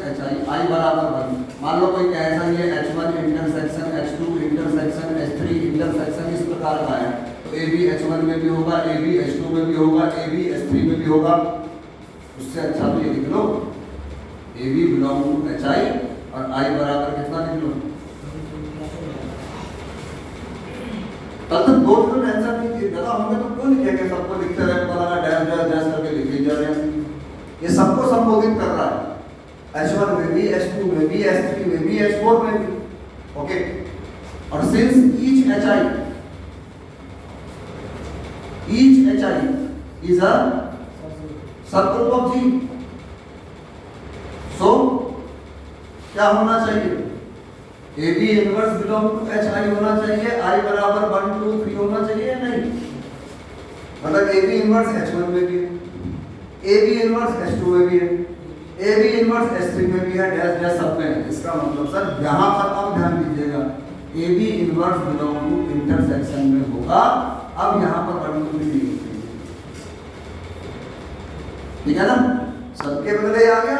hi बराबर 1। मान लो कोई ऐसा ये h1 intersection h2 intersection h3 intersection इस प्रकार का है, तो AB h1 में भी होगा, AB h2 में भी होगा, AB h3 में भी होगा। उससे अच्छा तो ये लिख लो AB belong to hi और I बराबर कितना लिख लो। तब तक 2 तो टेंशन नहीं थी, दादा हमने तो क्यों लिखेंगे, सबको लिखते रहे, पता लगा डैश डैश डैश करके लिखे जा रहे हैं। ये सबको संबोधित कर रहा है, H1 में भी, H2 में भी, H3 में भी, H4 में भी। ओके, और since each hi is a subgroup of G, so क्या होना चाहिए, AB inverse belong to hi होना चाहिए, I बराबर 1 2 3 होना चाहिए या नहीं? मतलब AB इनवर्स H1 में भी है, AB इनवर्स H2 में भी है, AB इनवर्स H3 में भी है, डैश डैश सब में है। इसका मतलब सर यहाँ पर अब ध्यान दीजिएगा, AB inverse belong to intersection में होगा। अब यहाँ पर 1 2 3 नहीं होगी, ठीक है ना? सबके बदले आ गया।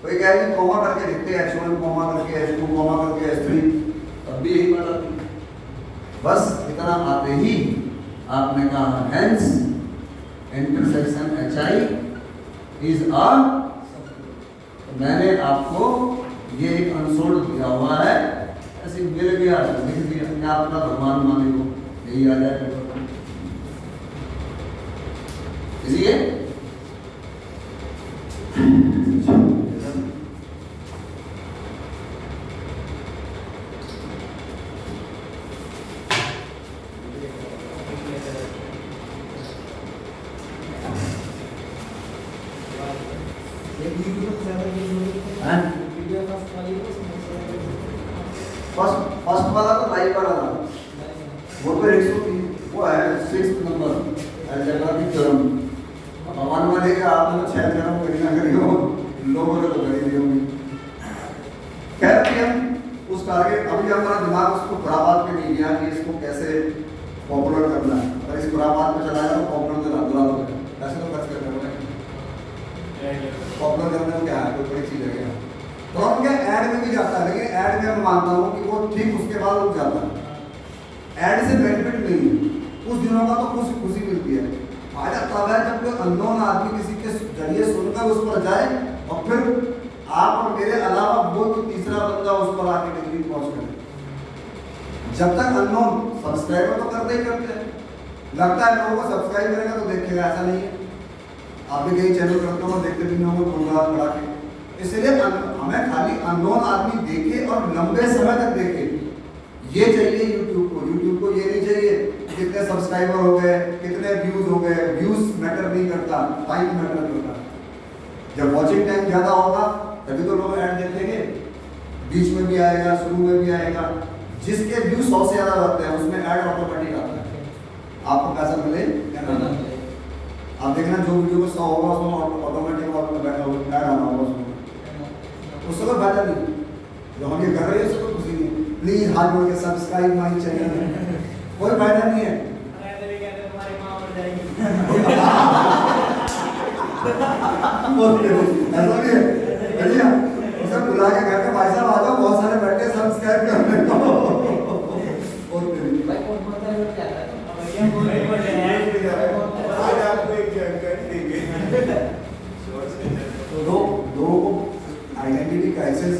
कोई कह रही कॉमा करके लिखते हैं H1 कॉमा करके H2 कॉमा करके H3, तब भी यही बात आती। बस इतना आते ही आपने कहा hence intersection hi is a. मैंने आपको ये एक अनसोल्ड दिया हुआ है, ऐसे मिल गया लिख दिया, क्या अपना भगवान माने को यही आ जाए पेपर में। इसलिए फर्स्ट वाला तो लाइव वाला था, वो तो 103 वो है 6th नंबर अलजेब्रा की थ्योरम। अब भगवान वाले के आपने तो 6 थ्योरम करी ना करी हो, लोगों ने तो करी दी होंगी। खैर कि हम उस आगे अभी हमारा दिमाग उसको खुराबात पे नहीं गया कि इसको कैसे पॉपुलर करना है। अगर इस खुराबात पे चलाया तो पॉपुलर तो रातों रात हो जाए, ऐसे तो खर्च करते हैं पॉपुलर ऐड में मानता हूँ कि वो ठीक उसके बाद रुक जाता है। ऐड से बेनिफिट नहीं है, कुछ दिनों का तो खुशी मिलती है। फायदा तब है जब कोई अननोन आदमी किसी के जरिए सुनकर उस पर जाए और फिर आप और मेरे अलावा वो तो तीसरा बंदा उस पर आके डिग्री पहुंच करे। जब तक अननोन सब्सक्राइबर तो करते ही करते हैं, लगता है लोगों को सब्सक्राइब करेगा तो देखेगा, ऐसा नहीं है। आप भी कई चैनल करते हो, देखते भी नहीं होंगे प्रोग्राम बढ़ा के। इसलिए हमें खाली अननोन आदमी देखे और लंबे समय तक देखे, ये चाहिए यूट्यूब को। यूट्यूब को ये नहीं चाहिए कितने सब्सक्राइबर हो गए, कितने व्यूज हो गए। व्यूज मैटर नहीं करता, टाइम मैटर करता। जब वॉचिंग टाइम ज़्यादा होगा तभी तो लोग ऐड देखेंगे, बीच में भी आएगा, शुरू में भी आएगा। जिसके व्यू 100 से ज़्यादा रहते हैं उसमें ऐड ऑटोमेटिक आता है, आपको पैसा मिले या ना। आप देखना जो वीडियो को 100 होगा उसमें ऑटोमेटिक ऐड आना होगा उसमें, उससे कोई फायदा नहीं। जो हम ये कर रहे हैं उससे कोई खुशी नहीं। प्लीज हाथ जोड़ के सब्सक्राइब माई चैनल, कोई फायदा नहीं है। ऐसा भी है बढ़िया, उसे बुला के घर के भाई साहब आ जाओ, बहुत सारे बैठे सब्सक्राइब करने को। लोगों को आइडेंटिटी क्राइसिस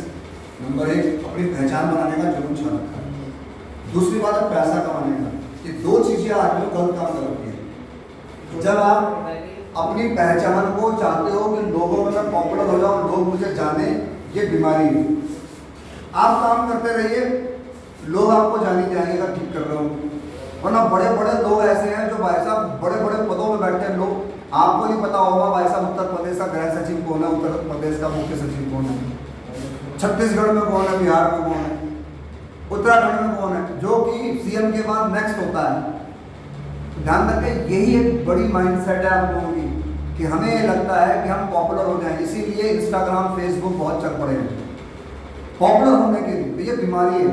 नंबर 1 अपनी पहचान बनाने का जुनून छा रखा है। दूसरी बात है पैसा कमाने का। ये दो चीजें आदमी को गलत काम करती है। जब आप अपनी पहचान को चाहते हो कि लोगों में मैं पॉपुलर हो जाऊं, लोग मुझे जाने, ये बीमारी है। आप काम करते रहिए, लोग आपको जाने जाएंगे अगर ठीक कर रहे हो। वरना बड़े बड़े लोग ऐसे हैं जो भाई साहब बड़े बड़े पदों में बैठे हैं, लोग आपको नहीं पता होगा भाई साहब उत्तर प्रदेश का गृह सचिव कौन है, उत्तर प्रदेश का मुख्य सचिव कौन है, छत्तीसगढ़ में कौन है, बिहार में कौन है, उत्तराखंड में कौन है, जो कि सीएम के बाद नेक्स्ट होता है। ध्यान रखें, यही एक बड़ी माइंडसेट है आप लोगों की कि हमें ये लगता है कि हम पॉपुलर हो जाएं, इसीलिए इंस्टाग्राम फेसबुक बहुत चल पड़े हैं पॉपुलर होने के लिए। ये बीमारी है।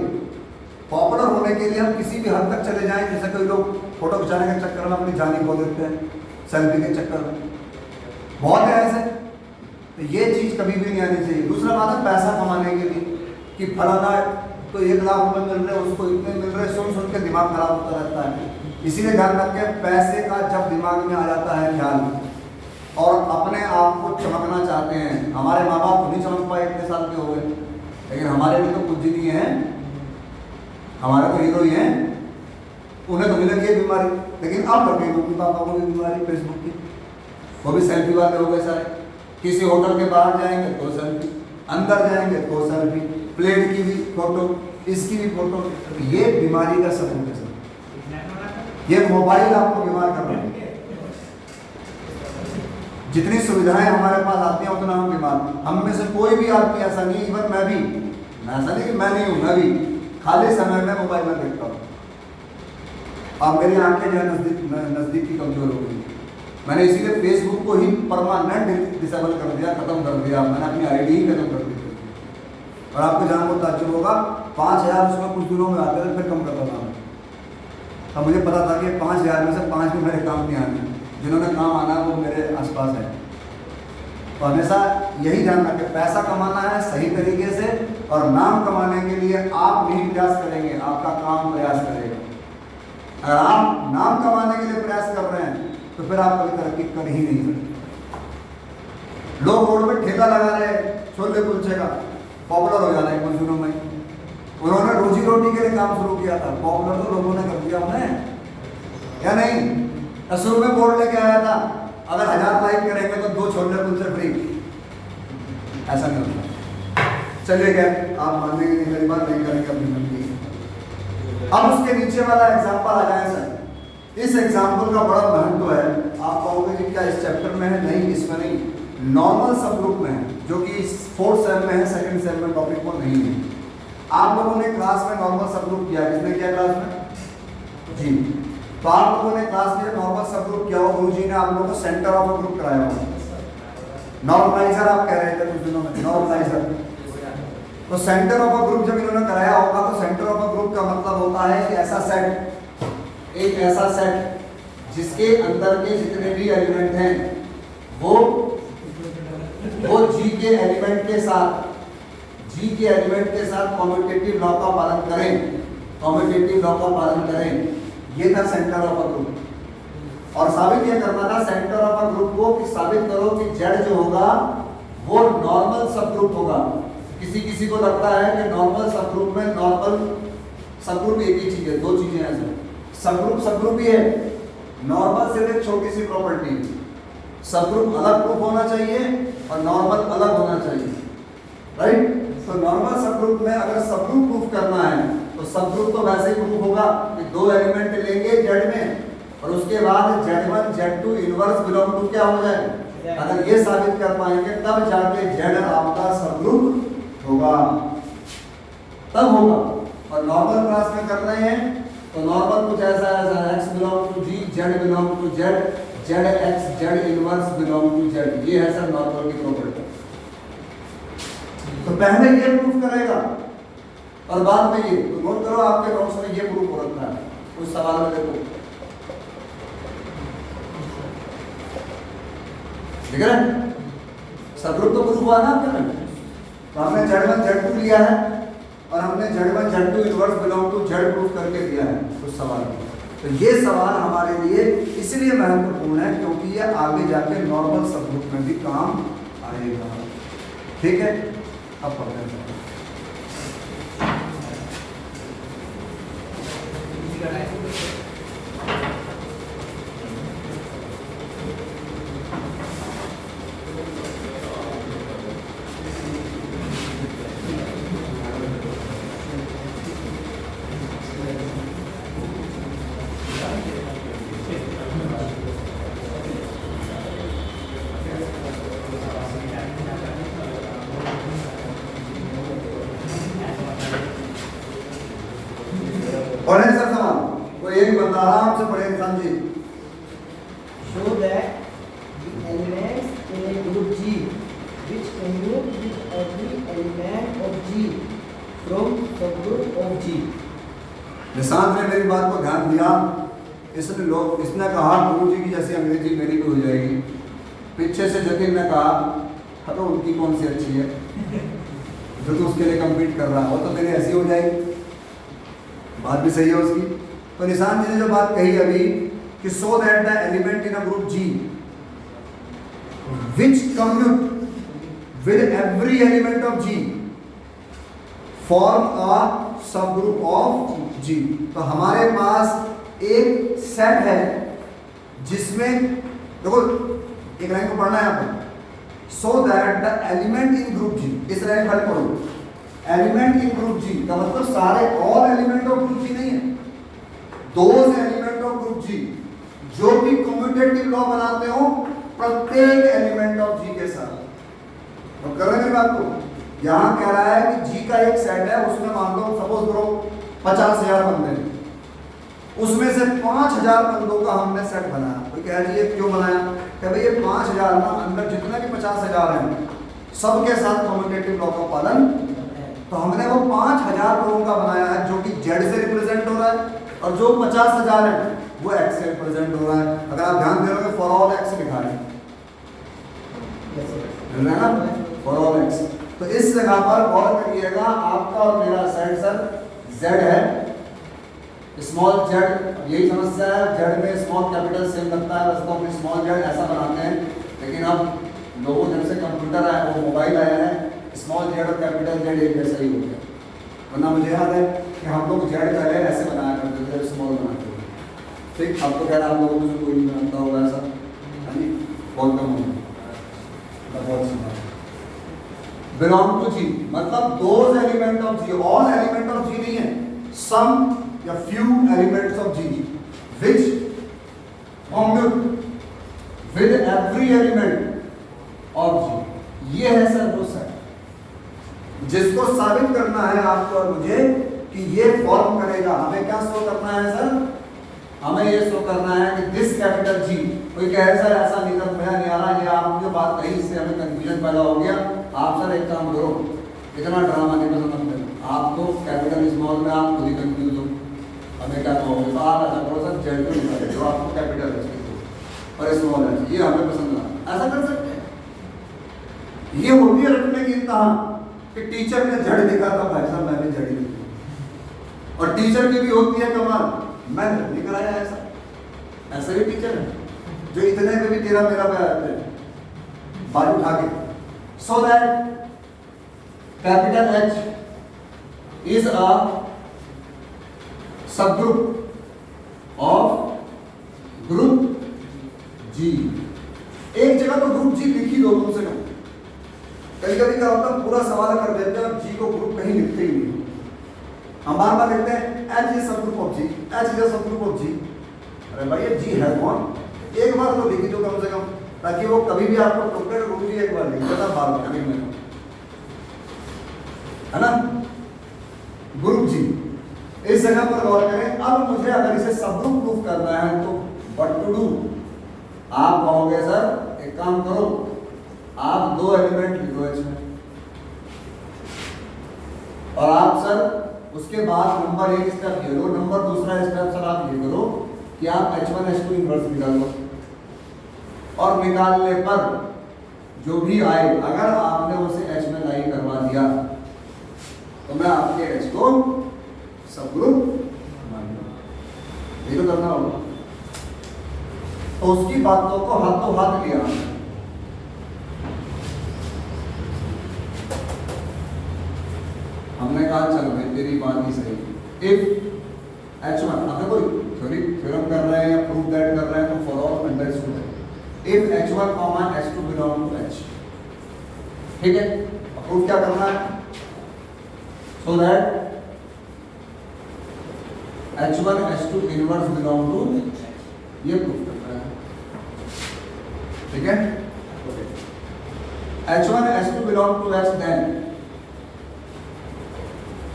पॉपुलर होने के लिए हम किसी भी हद तक चले जाएं, जैसे कोई लोग फोटो खिंचाने के चक्कर में अपनी जान ही खो देते हैं, सेल्फी के चक्कर में, बहुत है ऐसे। तो ये चीज़ कभी भी नहीं आनी चाहिए। दूसरा बात है पैसा कमाने के लिए कि फलाना तो 1 लाख रुपए मिल रहे, उसको इतने मिल रहे, सुन के दिमाग खराब होता रहता है। इसीलिए ध्यान रखें, पैसे का जब दिमाग में आ जाता है ख्याल और अपने आप को चमकना चाहते हैं। हमारे माँ बाप नहीं चमक पाए, इतने साल के हो गए, लेकिन हमारे भी तो पूज्य नहीं है, हमारे तो हीरो ही हैं, उन्हें तो मिलेगी बीमारी। लेकिन अब लगे मम्मी पापा को भी बीमारी फेसबुक की, वो भी सेल्फी वाले हो गए सारे। किसी होटल के बाहर जाएंगे तो सेल्फी, अंदर जाएंगे तो सेल्फी, प्लेट की भी फोटो, इसकी भी फोटो। ये बीमारी का सबूत है सर। ये मोबाइल आपको बीमार कर रहा है। जितनी सुविधाएं हमारे पास आती हैं उतना हम बीमार। हम में से कोई भी आदमी ऐसा नहीं, इवन मैं भी, ऐसा नहीं कि मैं नहीं हूँ, मैं भी खाली समय में मोबाइल में देखता हूँ। अब मेरी आंखें जो है नज़दीक की कमजोर हो गई। मैंने इसीलिए फेसबुक को ही परमानेंट डिसेबल कर दिया, खत्म कर दिया। मैंने अपनी आईडी ही खत्म कर दी। और आपको जानकर बहुत ताज्जुब होगा, 5000 उसमें कुछ दिनों में आते थे, फिर कम करता था। अब मुझे पता था कि 5000 में से 5 भी मेरे काम नहीं आने, जिन्होंने काम आना वो मेरे आसपास है। तो हमेशा यही ध्यान रखें, पैसा कमाना है सही तरीके से, और नाम कमाने के लिए आप नहीं प्रयास करेंगे, आपका काम प्रयास करेगा। अगर आप नाम कमाने के लिए प्रयास कर रहे हैं तो फिर आप कभी तरक्की कर ही नहीं सकते। लोग रोड में ठेला लगा रहे छोले कुलचे का, पॉपुलर हो जाना है कुछ दिनों में। उन्होंने रोजी रोटी के लिए काम शुरू किया था, पॉपुलर तो लोगों ने कर दिया उन्हें, या नहीं? शुरू में बोर्ड लेके आया था, अगर 1000 लाइक करेंगे तो 2 छोले कुलचे फ्री। ऐसा नहीं होता। चलिए क्या आप मानेंगे नहीं, मेरी बात नहीं करेंगे अपनी मंदी। अब उसके नीचे वाला एग्जाम्पल आ जाए सर। इस एग्जाम्पल का बड़ा महत्व है। आप कहोगे कि क्या इस चैप्टर में है? नहीं, इसमें नहीं, नॉर्मल सब ग्रुप में है, जो कि 4th सेम में है, 2nd सेम में टॉपिक को नहीं है। आप लोगों ने क्लास में नॉर्मल सब ग्रुप किया, किसने किया क्लास में जी? तो आप लोगों ने क्लास में नॉर्मल सब ग्रुप किया हो, गुरुजी ने आप लोगों को सेंटर ऑफ अ ग्रुप कराया हो। नॉर्मलाइजर आप कह रहे थे कुछ दिनों में, नॉर्मलाइजर। तो सेंटर ऑफ अ ग्रुप जब इन्होंने कराया होगा तो सेंटर ऑफ अ ग्रुप का मतलब होता है कि ऐसा सेट, एक ऐसा सेट जिसके अंदर के जितने भी एलिमेंट हैं वो जी के एलिमेंट के साथ, जी के एलिमेंट के साथ कॉम्यूटेटिव लॉ का पालन करें, कॉम्यूटेटिव लॉ का पालन करें। ये था सेंटर ऑफ अ ग्रुप। और साबित ये करना था सेंटर ऑफ अ ग्रुप को कि साबित करो कि जेड जो होगा वो नॉर्मल सब ग्रुप होगा। किसी किसी को लगता है कि नॉर्मल सब ग्रुप में नॉर्मल सब ग्रुप एक ही चीज है, दो चीजें हैं सर, सब ग्रुप ही है। नॉर्मल सिर्फ एक छोटी सी प्रॉपर्टी है, सब ग्रुप अलग ग्रुप होना चाहिए और नॉर्मल अलग होना चाहिए, राइट। तो नॉर्मल सब ग्रुप में अगर सब ग्रुप प्रूफ करना है तो सब ग्रुप तो वैसे ही प्रूफ होगा कि दो एलिमेंट लेंगे जेड में और उसके बाद Z1 Z2 inverse belong to क्या हो जाए। अगर ये साबित कर पाएंगे तब जाके जेड आपका सब ग्रुप होगा, तब होगा। और नॉर्मल क्लास में कर रहे हैं तो नॉर्मल कुछ ऐसा है x belong to G, Z belong to Z, ZX Z inverse belong to Z। ये है सर नॉर्मल की प्रॉपर्टी। तो पहले ये प्रूफ करेगा और बाद में ये, तो नोट करो आपके नोट्स में ये प्रूफ हो रखा है। उस सवाल में देखो, ठीक है, सब ग्रुप तो प्रूफ हुआ ना आपके में। तो हमने Z1 Z2 लिया है और हमने Z1 Z2 inverse belong to Z proof करके दिया है उस सवाल में। तो ये सवाल हमारे लिए इसलिए महत्वपूर्ण है क्योंकि ये आगे जाके नॉर्मल सब ग्रुप में भी काम आएगा, ठीक है। अब पढ़ते हैं पढ़े सर सवाल कोई एक बता आराम से पढ़े इंसान जी। Show that the elements in a group G which commute with every element of G from subgroup of G। Nishant ने मेरी बात को ध्यान दिया, इसने कहा गुरु जी की जैसी अंग्रेजी मेरी भी हो जाएगी। पीछे से जतिन ने कहा तो उनकी कौन सी अच्छी है जो तो उसके लिए कम्पीट कर रहा है, वो तो तेरी ऐसी हो जाएगी। बात भी सही है उसकी। तो निशांत जी ने जो बात कही अभी कि so that the element in a group G which commute with every element of G form a subgroup of G। तो हमारे पास एक सेट है जिसमें देखो एक लाइन को पढ़ना है यहाँ पर, so that the element in group G, इस लाइन पर पढ़ो, एलिमेंट इन ग्रुप G का मतलब सारे all element of group G नहीं है, those element of group G जो भी कम्यूटेटिव लॉ बनाते हो प्रत्येक एलिमेंट ऑफ G के साथ। तो कर रहे हैं बात को, यहां कह रहा है कि G का एक सेट है, उसमें मान लो सपोज करो 50,000 बंदे, उसमें से 5,000 बंदों का हमने सेट बनाया। तो कह रही है क्यों बनाया, कि भाई ये 5,000 ना अंदर जितने भी 50,000 हैं सबके साथ कम्यूटेटिव लॉ का पालन, तो हमने वो 5,000 लोगों का बनाया है जो कि Z से रिप्रेजेंट हो रहा है और जो 50,000 है वो X से रिप्रेजेंट हो रहा है। अगर आप ध्यान दे रहे हो फॉर ऑल X लिखा है ना, फॉर ऑल X। तो इस जगह पर गौर करिएगा, आपका और मेरा सेट सर Z है, स्मॉल z, यही समस्या है, Z में स्मॉल कैपिटल सेम लगता है, बस हम स्मॉल z ऐसा बनाते हैं। लेकिन अब लोगों जब से कंप्यूटर आया, वो मोबाइल आया है, स्मॉल z और कैपिटल Z एक जैसा ही हो गया। वरना मुझे याद है कि हम लोग Z पहले ऐसे बनाया करते थे, स्मॉल बनाते थे, ठीक। अब तो खैर आप लोगों में से कोई नहीं जानता होगा ऐसा, हाँ जी, बहुत कम होगा, बहुत सुना। बिलोंग टू G मतलब those element of G, all element of G नहीं है, सम या few elements of G which commute with every element of G। ये है सर वो सेट जिसको साबित करना है आपको और मुझे कि ये फॉर्म करेगा। हमें क्या शो करना है सर, हमें ये शो करना है कि दिस कैपिटल G, कोई कहे सर ऐसा नहीं था, मेरा नहीं आ रहा, ये आप जो बात कही इससे हमें कंफ्यूजन पैदा हो गया। आप सर एक काम करो, इतना ड्रामा नहीं पसंद करते, आप तो कैपिटल स्मॉल में आप खुद ही कंफ्यूज हो, हमें क्या कहोगे, तो आप ऐसा करो सर Z को निकाल दो, आपको कैपिटल H और स्मॉल H, ये हमें पसंद ना, ऐसा कर सकते हैं। ये होती है रटने की इंतहा कि टीचर ने जड़ लिखा था, भाई साहब मैंने जड़ लिखी, और टीचर की भी होती है कमाल, मैंने नहीं कराया ऐसा। ऐसा भी टीचर है जो इतने में भी तेरा मेरा पे आते हैं बाजू उठा के। So that capital H is a subgroup of group G। एक जगह तो ग्रुप G लिख ही दो कम से कम। कभी कभी क्या होता है पूरा सवाल कर देते हैं और G को ग्रुप कहीं लिखते ही नहीं। हम बार बार लिखते हैं H is subgroup of G, H is a subgroup of G। अरे भाई ये G है कौन? एक बार तो लिखी दो कम से कम, ताकि वो कभी भी आपको टोके ग्रुप G एक बार लिख देता, बार बार नहीं में, है ना? ग्रुप G इस जगह पर गौर करें। अब मुझे अगर इसे सबग्रुप प्रूफ करना है तो व्हाट टू डू? आप कहोगे सर एक काम करो, आप दो एलिमेंट लिखो इसमें, और आप सर उसके बाद नंबर एक स्टेप ये लो, नंबर दूसरा स्टेप सर आप ये करो कि आप H1 H2 इनवर्स निकाल लो, और निकालने पर जो भी आए अगर आपने उसे H में लाई करवा दिया तो मैं आपके H को सबग्रुप मान लूंगा। ये तो करना होगा। तो उसकी बातों को हाथों हाथ लिया, हमने कहा चल भाई तेरी बात ही सही। इफ H1 अब कोई थ्योरम कर रहे हैं या प्रूफ दैट कर रहे हैं तो फॉर ऑल अंडरस्टूड है। If H1, H2 belong to H, ठीक है? प्रूफ क्या करना है? So that H1 H2 inverse belong to, ये प्रूफ करना है, ठीक है? H1 H2 belong to H, then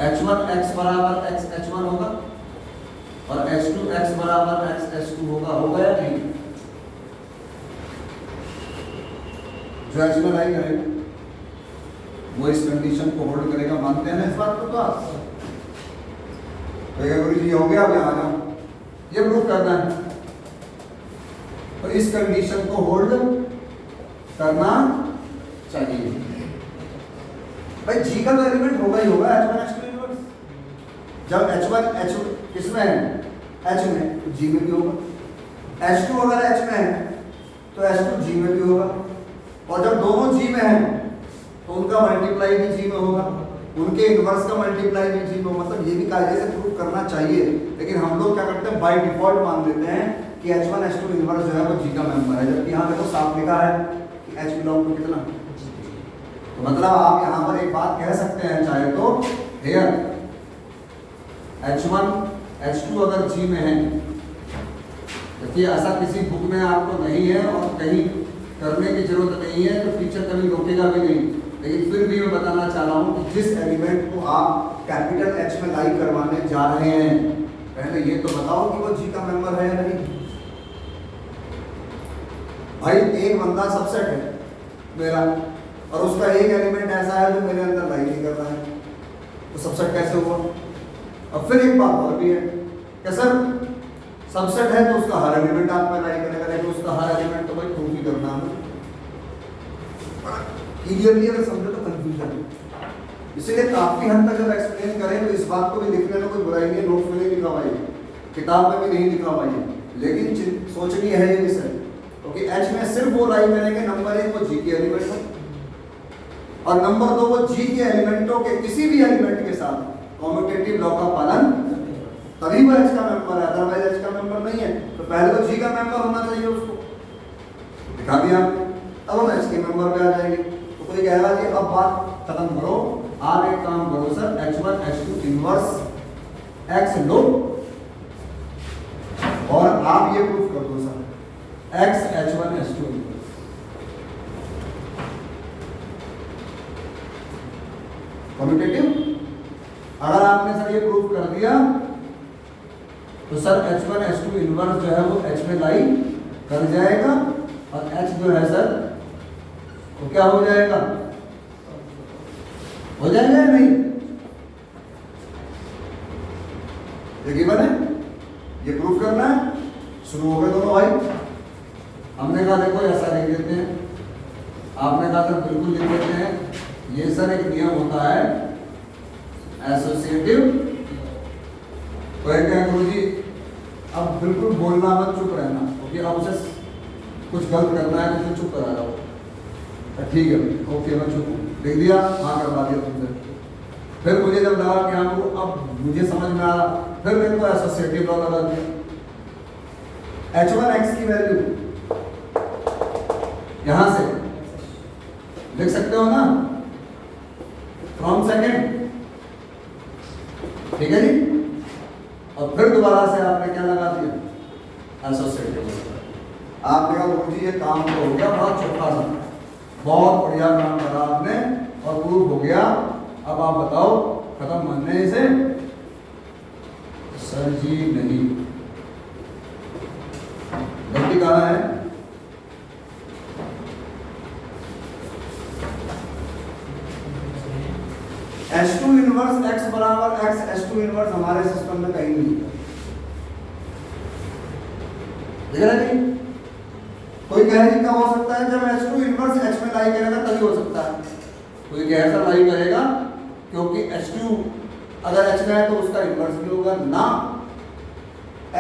H1 X बराबर X H1 होगा और H2 X बराबर X H2 होगा या नहीं? जो H में लाई करेगा वो इस कंडीशन को होल्ड करेगा। मानते हैं ना इस बात को? तो आप गुरु जी हो गया, अब यहाँ जाओ, ये प्रूफ करना है, तो इस कंडीशन को होल्ड करना चाहिए। भाई G का तो एलिमेंट होगा ही होगा H1 H2 इनवर्स। जब H1 H किसमें है? H में, तो G में भी होगा। H2 अगर H में है तो H2 G में भी होगा, और जब दोनों G में हैं तो उनका मल्टीप्लाई भी G में होगा, उनके इनवर्स का मल्टीप्लाई भी G में होगा। मतलब ये भी कायदे से प्रूफ करना चाहिए, लेकिन हम लोग क्या करते हैं बाय डिफॉल्ट मान लेते हैं कि H1 H2 इनवर्स जो है वो G का मेंबर है, जबकि यहाँ देखो साफ लिखा है कि H बिलोंग टू कितना। तो मतलब आप यहाँ पर एक बात कह सकते हैं चाहे तो, हियर H1 H2 अगर G में है, क्योंकि ऐसा किसी बुक में आपको नहीं है और कहीं करने की जरूरत नहीं है तो टीचर कभी रोकेगा भी नहीं, लेकिन फिर भी मैं बताना चाह रहा हूँ कि जिस एलिमेंट को आप कैपिटल H में लाई करवाने जा रहे हैं, पहले ये तो बताओ कि वो G का मेंबर है या नहीं। भाई एक बंदा सबसेट है मेरा और उसका एक एलिमेंट ऐसा है जो मेरे अंदर लाई नहीं कर रहा है, तो सबसेट कैसे हुआ? अब फिर एक बात और भी है कि सर सबसेट है तो उसका हर एलिमेंट आप में लाई करेगा, लेकिन उसका हर एलिमेंट तो भाई प्रूफ ही करना है। क्लियरली अगर समझो तो कंफ्यूजन है, इसीलिए काफी हद तक जब एक्सप्लेन करें तो इस बात को भी लिखने में कोई बुराई नहीं, नोट्स में नहीं लिखा हुआ है, किताब में भी नहीं लिखा हुआ है, लेकिन सोचनी है ये विषय, क्योंकि H में सिर्फ वो लाई करेंगे नंबर एक वो G के एलिमेंट हो, और नंबर दो वो G के एलिमेंटों के किसी भी एलिमेंट के साथ कॉम्यूटेटिव लॉ का पालन, तभी वो H का मेंबर है, अदरवाइज H का मेंबर नहीं है। तो पहले तो G का मेंबर होना चाहिए, उसको दिखा दिया। अब हम H के मेंबर पे आ जाएंगे, तो कोई कहेगा कि अब बात खत्म करो, आप एक काम करो sir H1 H2 inverse X लो और आप ये प्रूफ कर दो sir X H1 H2 inverse. Commutative अगर आपने सर ये प्रूफ कर दिया तो सर H1 H2 इनवर्स जो है वो H में लाई कर जाएगा, और H जो है सर वो क्या हो जाएगा? हो जाएगा या नहीं? ये गिवन है, ये प्रूफ करना है। शुरू हो गए दोनों भाई। हमने कहा देखो ऐसा लिख देते हैं, आपने कहा सर बिल्कुल लिख देते हैं, ये सर एक नियम होता है एसोसिएटिव। कोई क्या गुरुजी अब बिल्कुल बोलना मत, चुप रहना, क्योंकि अब उसे कुछ गलत करना है तो चुप करा रहा। ठीक है, ओके, मैं चुप हूँ, लिख दिया, हाँ करवा दिया तुमसे। फिर मुझे जब लगा कि हाँ अब मुझे समझ में आ रहा, फिर मेरे को एसोसिएटिव लॉ लगा दिया। h1x की वैल्यू यहां से लिख सकते हो ना, फ्रॉम सेकेंड, ठीक है जी। और फिर दोबारा से आपने क्या लगा दिया, एसोसिएटिव। आपने कहा गुरुजी ये काम तो हो गया बहुत छोटा सा, बहुत बढ़िया काम करा आपने और प्रूफ हो गया, अब आप बताओ खत्म मानने से? सर जी नहीं, गलती कहाँ है? H2 इनवर्स x बराबर x H2 इनवर्स हमारे सिस्टम में कहीं नहीं है, देख रहे हैं? कोई कह रही कब हो सकता है? जब H2 इनवर्स H में लाई करेगा तभी हो सकता है। कोई कैसा लाई करेगा, क्योंकि H2 अगर H में है तो उसका इनवर्स भी होगा ना।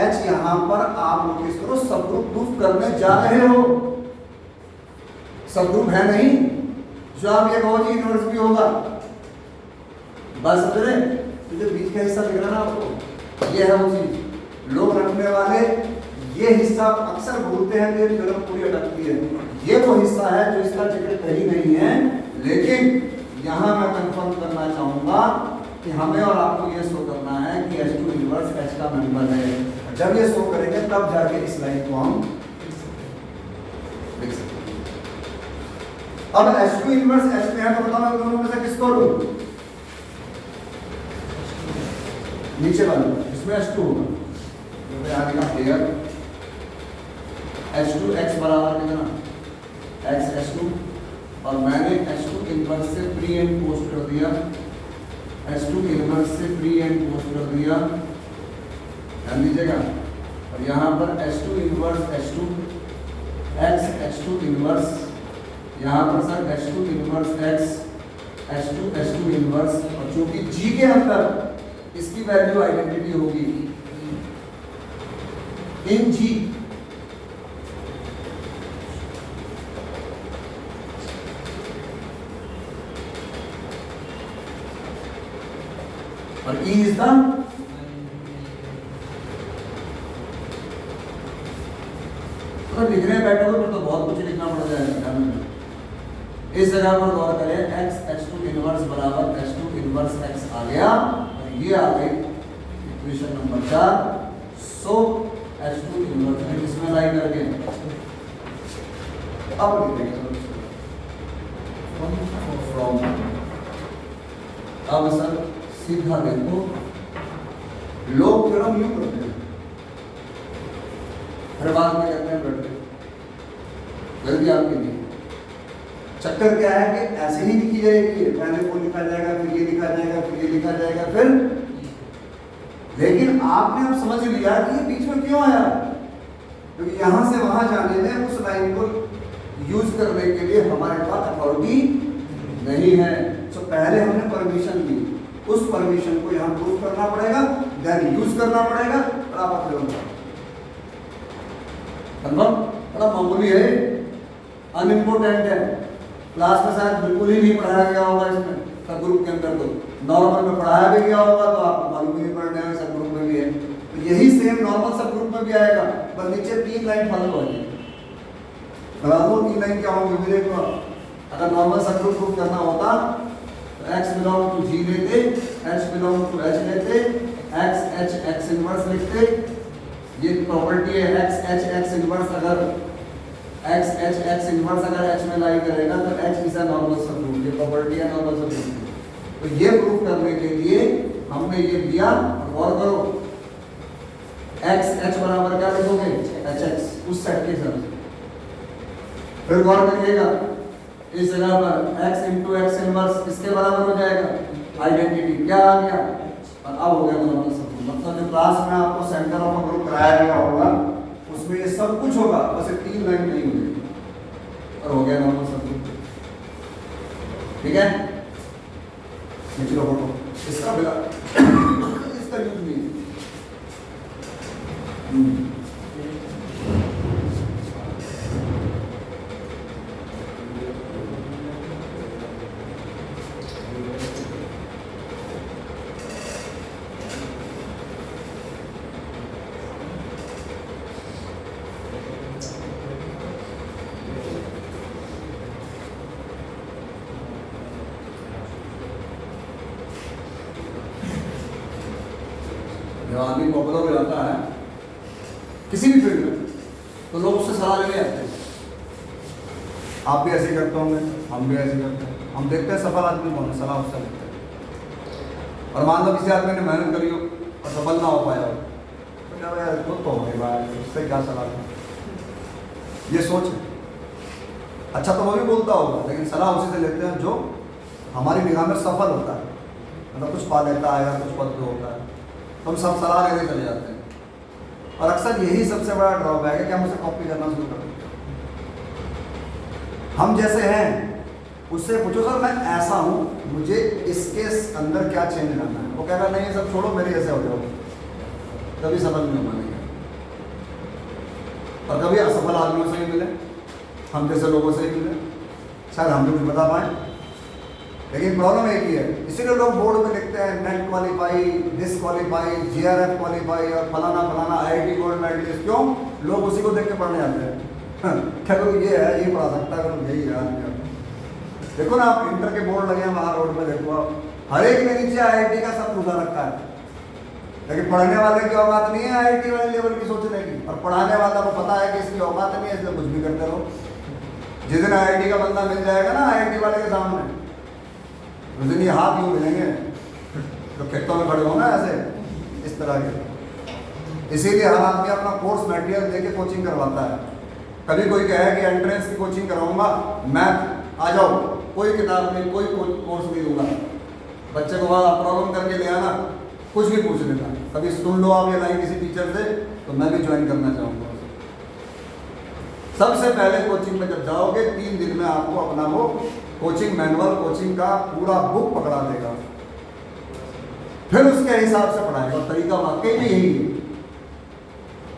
H यहां पर आप नोटिस करो, सब ग्रुप प्रूफ करने जा रहे हो, सब ग्रुप है नहीं जो आप ये कहो जी इनवर्स भी होगा, बस समझ रहे? तो जो बीच का हिस्सा दिख रहा है ना आपको, ये है वो चीज। लोग रखने वाले ये हिस्सा अक्सर भूलते हैं, ये फिल्म पूरी अटकती है। ये वो हिस्सा है जो इसका जिक्र कहीं नहीं है, लेकिन यहां मैं कंफर्म करना चाहूंगा कि हमें और आपको ये शो करना है कि H2 इनवर्स H का मेंबर है। जब ये शो करेंगे तब जाके इस लाइन को हम लिख सकते हैं। अब H2 इनवर्स H में है तो बताओ दोनों में से किसको लूं? नीचे वाले, इसमें H2 होगा, तो यहां लिखा क्लियर H2 x बराबर कितना, x H2, और मैंने H2 इनवर्स से प्री एंड पोस्ट कर दिया, H2 इनवर्स से प्री एंड पोस्ट कर दिया, ध्यान दीजिएगा। और यहाँ पर H2 inverse H2 x H2 inverse, यहाँ पर sir H2 inverse x H2 inverse, और चूंकि G के अंदर इसकी वैल्यू आइडेंटिटी होगी इन G, और E इज द तो लिखने बैठोगे तो बहुत कुछ लिखना पड़ जाएगा। इस जगह पर गौर करें, x H2 इनवर्स बराबर H2 इनवर्स x आ गया, और ये आ गई इक्वेशन नंबर 4। सो H2 इनवर्स में इसमें लाई करके अब लिखेंगे फ्रॉम। अब सर सीधा देखो, लोग फिर हम यूं करते हैं, हर बात में कहते हैं बैठे, गलती आपकी नहीं। चक्कर क्या है कि ऐसे ही लिखी जाएगी, पहले वो लिखा जाएगा, फिर ये लिखा जाएगा, फिर ये लिखा जाएगा, फिर लेकिन आपने अब समझ लिया कि ये बीच में क्यों आया, क्योंकि यहां से वहां जाने में उस लाइन को यूज करने के लिए हमारे पास अथॉरिटी नहीं है। तो पहले हमने परमिशन दी, उस परमिशन को यहाँ प्रूव करना पड़ेगा, देन यूज करना पड़ेगा, और आप कंफर्म। बड़ा मामूली है, अनइम्पोर्टेंट है, क्लास में शायद बिल्कुल ही नहीं पढ़ाया गया होगा इसमें, सब ग्रुप के अंदर तो नॉर्मल में पढ़ाया भी गया होगा तो आपको मालूम ही नहीं पढ़ने है, सब ग्रुप में भी है। तो यही सेम नॉर्मल सब ग्रुप में भी आएगा, बस नीचे 3 लाइन फॉलो होगी। बता दो 3 लाइन क्या होंगे, देखो अगर नॉर्मल सब ग्रुप प्रूफ करना होता तो x बिलोंग टू G लेते, h बिलोंग टू H लेते, x H x इनवर्स लिखते, ये प्रॉपर्टी है x H x इनवर्स, अगर x H x इनवर्स अगर H में लाई करेगा तो H इज अ नॉर्मल सब ग्रुप, ये प्रॉपर्टी है नॉर्मल सब ग्रुप की। तो ये प्रूफ करने के लिए हमने ये दिया, और करो x H बराबर क्या लिखोगे, H x, उस सेट के साथ। फिर गौर करिएगा, इस जगह पर x इंटू एक्स इनवर्स किसके बराबर हो जाएगा, आइडेंटिटी क्या आ गया, और अब हो गया नॉर्मल सब ग्रुप। मतलब जो क्लास में आपको सेंटर ऑफ ग्रुप कराया गया होगा उसमें ये सब कुछ होगा, बस 3 लाइन नहीं होगी, और हो गया नॉर्मल सब ग्रुप। ठीक है। खींच लो फोटो, इसका बिना इसका यूज नहीं है। जब आदमी पॉपुलर हो जाता है किसी भी फील्ड में तो लोग उससे सलाह लेने आते हैं। आप भी ऐसे करते होंगे, हम भी ऐसे करते हैं। हम देखते हैं सफल आदमी कौन है, सलाह उससे लेते हैं। और मान लो किसी आदमी ने मेहनत करी हो और सफल ना हो पाया हो तो क्या यार खुद तो हो गई बात, उससे क्या सलाह लें, ये सोच है। अच्छा तो वो भी बोलता होगा लेकिन सलाह उसी से लेते हैं जो हमारी निगाह में सफल होता है, मतलब कुछ पा लेता है या कुछ पद पे होता है तो हम सब सलाह लेने चले जाते हैं। और अक्सर यही सबसे बड़ा ड्रॉबैक है कि हम उसे कॉपी करना शुरू कर देते हैं। हम जैसे हैं उससे पूछो सर मैं ऐसा हूँ, मुझे इसके अंदर क्या चेंज करना है, वो कहेगा नहीं सब छोड़ो मेरे जैसे हो जाओ, कभी सफल नहीं हो पाएंगे। और कभी असफल आदमियों से ही मिले, हम जैसे लोगों से ही मिले, शायद हम भी कुछ बता पाए। लेकिन प्रॉब्लम एक ही है, इसीलिए लोग बोर्ड में लिखते हैं net qualify, disqualify, GRF qualify और फलाना फलाना आईआईटी गोल्ड मेडलिस्ट। क्यों? लोग उसी को देख के पढ़ने आते हैं। क्या करो ये है, ये पढ़ा सकता है, करो यही है। देखो ना आप इंटर के बोर्ड लगे हैं वहाँ रोड में, देखो आप हर एक के नीचे आईआईटी का सब पूछा रखा है, लेकिन पढ़ने वाले की औकात नहीं है आईआईटी वाले लेवल की सोचने की, और पढ़ाने वाला को पता है कि इसकी औकात नहीं है इसलिए कुछ भी करते रहो। जिस दिन आईआईटी का बंदा मिल जाएगा ना आईआईटी वाले के सामने, उस दिन ये हाथ यूँ मिलेंगे तो खेतों में खड़े होना ऐसे इस तरह के। इसीलिए हर आदमी अपना कोर्स मटेरियल देके कोचिंग करवाता है। कभी कोई कहे कि एंट्रेंस की कोचिंग कराऊंगा, मैथ आ जाओ, कोई किताब नहीं, कोई कोर्स नहीं दूंगा, बच्चे को वहाँ प्रॉब्लम करके ले आना, कुछ भी पूछ लेना। कभी सुन लो आप ये लाइन किसी टीचर से तो मैं भी ज्वाइन करना चाहूँगा। सबसे पहले कोचिंग में जब जाओगे 3 दिन में आपको अपना वो कोचिंग मैनुअल, कोचिंग का पूरा बुक पकड़ा देगा, फिर उसके हिसाब से पढ़ाएगा। और तरीका वाकई में यही है,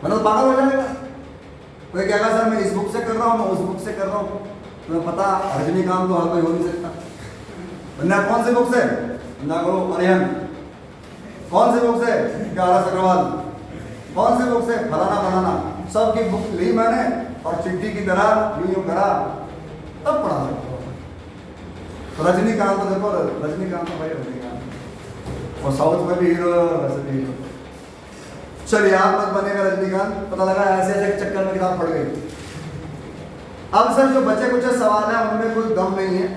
मतलब पागल हो जाएगा। कोई कहेगा सर मैं इस बुक से कर रहा हूँ, मैं उस बुक से कर रहा हूँ, तुम्हें पता रजनीकांत तो हर कोई हो नहीं सकता। वरना कौन सी बुक से ना करो अरिहन, कौन सी बुक से आर.एस. अग्रवाल, कौन सी बुक से फलाना फलाना, सबकी बुक ली मैंने और चिट्ठी की तरह यूं करा तब पढ़ा सकता हूँ। तो रजनीकांत तो देखो, रजनीकांत तो भाई रजनीकांत, और साउथ में भी हीरो है और वैसे भी हीरो। चलिए आप मत बनेगा रजनीकांत, पता लगा ऐसे ऐसे चक्कर में किताब पढ़ गई। अब सर जो बचे कुछ सवाल है उनमें कोई दम नहीं है,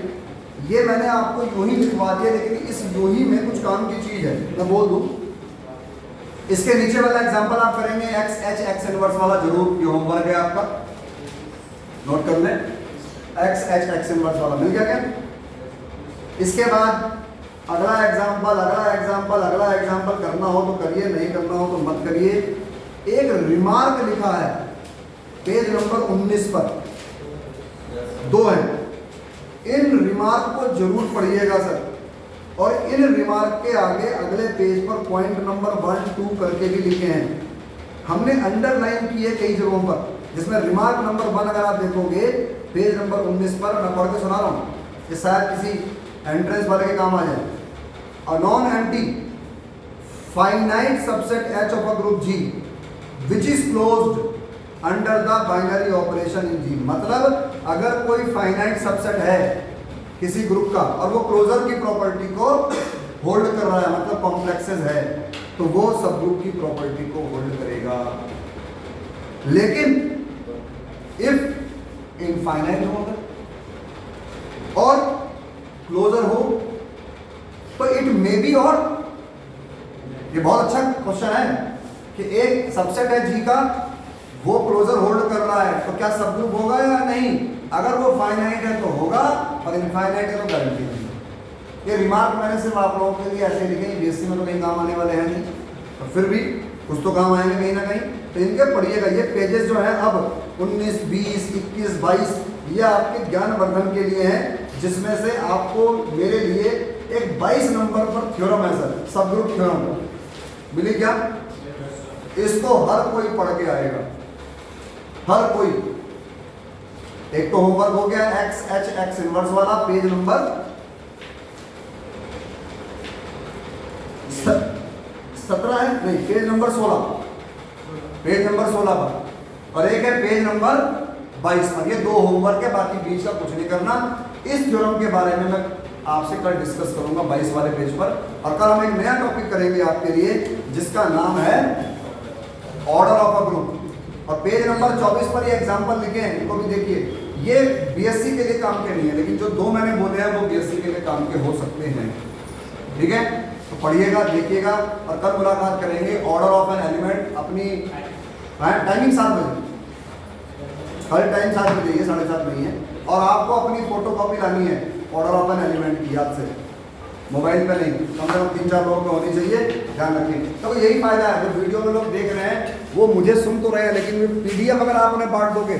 ये मैंने आपको यूं ही लिखवा दिया, लेकिन इस यूं ही में कुछ काम की चीज है, मैं बोल दूं। इसके नीचे वाला एग्जांपल आप करेंगे एक्स एच एक्स इनवर्स वाला, जरूर ये होमवर्क है आपका, नोट कर लें। एक्स एच एक्स इनवर्स वाला मिल गया क्या? इसके बाद अगला एग्जांपल, अगला एग्जांपल, अगला एग्जांपल करना हो तो करिए, नहीं करना हो तो मत करिए। एक रिमार्क लिखा है पेज नंबर 19 पर, 2 है। इन रिमार्क को जरूर पढ़िएगा सर, और इन रिमार्क के आगे अगले पेज पर पॉइंट नंबर 1, 2 करके भी लिखे हैं। हमने अंडरलाइन किए कई जगहों पर, जिसमें रिमार्क नंबर 1 अगर आप देखोगे पेज नंबर 19 पर, मैं पढ़ के सुना रहा हूँ, ये शायद किसी एंट्रेंस वाले के काम आ जाए। A non empty finite subset H of a group G which is closed under the binary operation in G। मतलब अगर कोई फाइनाइट सबसेट है किसी ग्रुप का और वो क्लोजर की प्रॉपर्टी को होल्ड कर रहा है, मतलब कॉम्प्लेक्सेस है, तो वो सब ग्रुप की प्रॉपर्टी को होल्ड करेगा। लेकिन इफ इनफाइनाइट हो और क्लोजर हो तो इट मे बी, और ये बहुत अच्छा क्वेश्चन है कि एक सबसेट है जी का, वो क्लोजर होल्ड कर रहा है, तो क्या सब ग्रुप होगा या नहीं? अगर वो फाइनाइट है तो होगा, और इनफाइनाइट है तो गारंटी नहीं। ये रिमार्क मैंने सिर्फ आप लोगों के लिए ऐसे लिखे, बीएससी में तो कहीं काम आने वाले हैं नहीं, तो फिर भी कुछ तो काम आएंगे कहीं ना कहीं, तो इनके पढ़िएगा। ये पेजेस जो हैं अब 19, 20, 21, 22 ये आपके ज्ञान वर्धन के लिए हैं। जिसमें से आपको मेरे लिए एक 22 नंबर पर थ्योरम है सर, सब ग्रुप थ्योरम मिली क्या? इसको हर कोई पढ़ के आएगा, हर कोई। एक तो होमवर्क हो गया एक्स एच एक्स इनवर्स वाला, पेज नंबर 17 है, नहीं पेज नंबर 16, पेज नंबर 16 पर, और एक है पेज नंबर 22 पर। ये दो होमवर्क है, बाकी बीच का कुछ नहीं करना। इस थ्योरम के बारे में मैं आपसे कल डिस्कस करूंगा 22 वाले पेज पर, और कल हम एक नया टॉपिक करेंगे आपके लिए जिसका नाम है ऑर्डर ऑफ अ ग्रुप। और पेज नंबर 24 पर ये एग्जांपल लिखे हैं, इनको भी देखिए। ये बीएससी के लिए काम के नहीं है, लेकिन जो दो मैंने बोले हैं वो बीएससी के लिए काम के हो सकते हैं, ठीक है? तो पढ़िएगा, देखिएगा, और कल मुलाकात करेंगे ऑर्डर ऑफ एन एलिमेंट। अपनी टाइमिंग 7 बजे, कल टाइम 7 बजे, ये 7:30 नहीं है। और आपको अपनी फोटो कॉपी लानी है ऑर्डर ऑफ एन एलिमेंट की, याद से, मोबाइल पे नहीं, कम से कम 3-4 लोगों पे होनी चाहिए, ध्यान रखिए। तो यही फायदा है, जो वीडियो में लोग देख रहे हैं वो मुझे सुन तो रहे हैं, लेकिन पीडीएफ अगर आप उन्हें बांट दोगे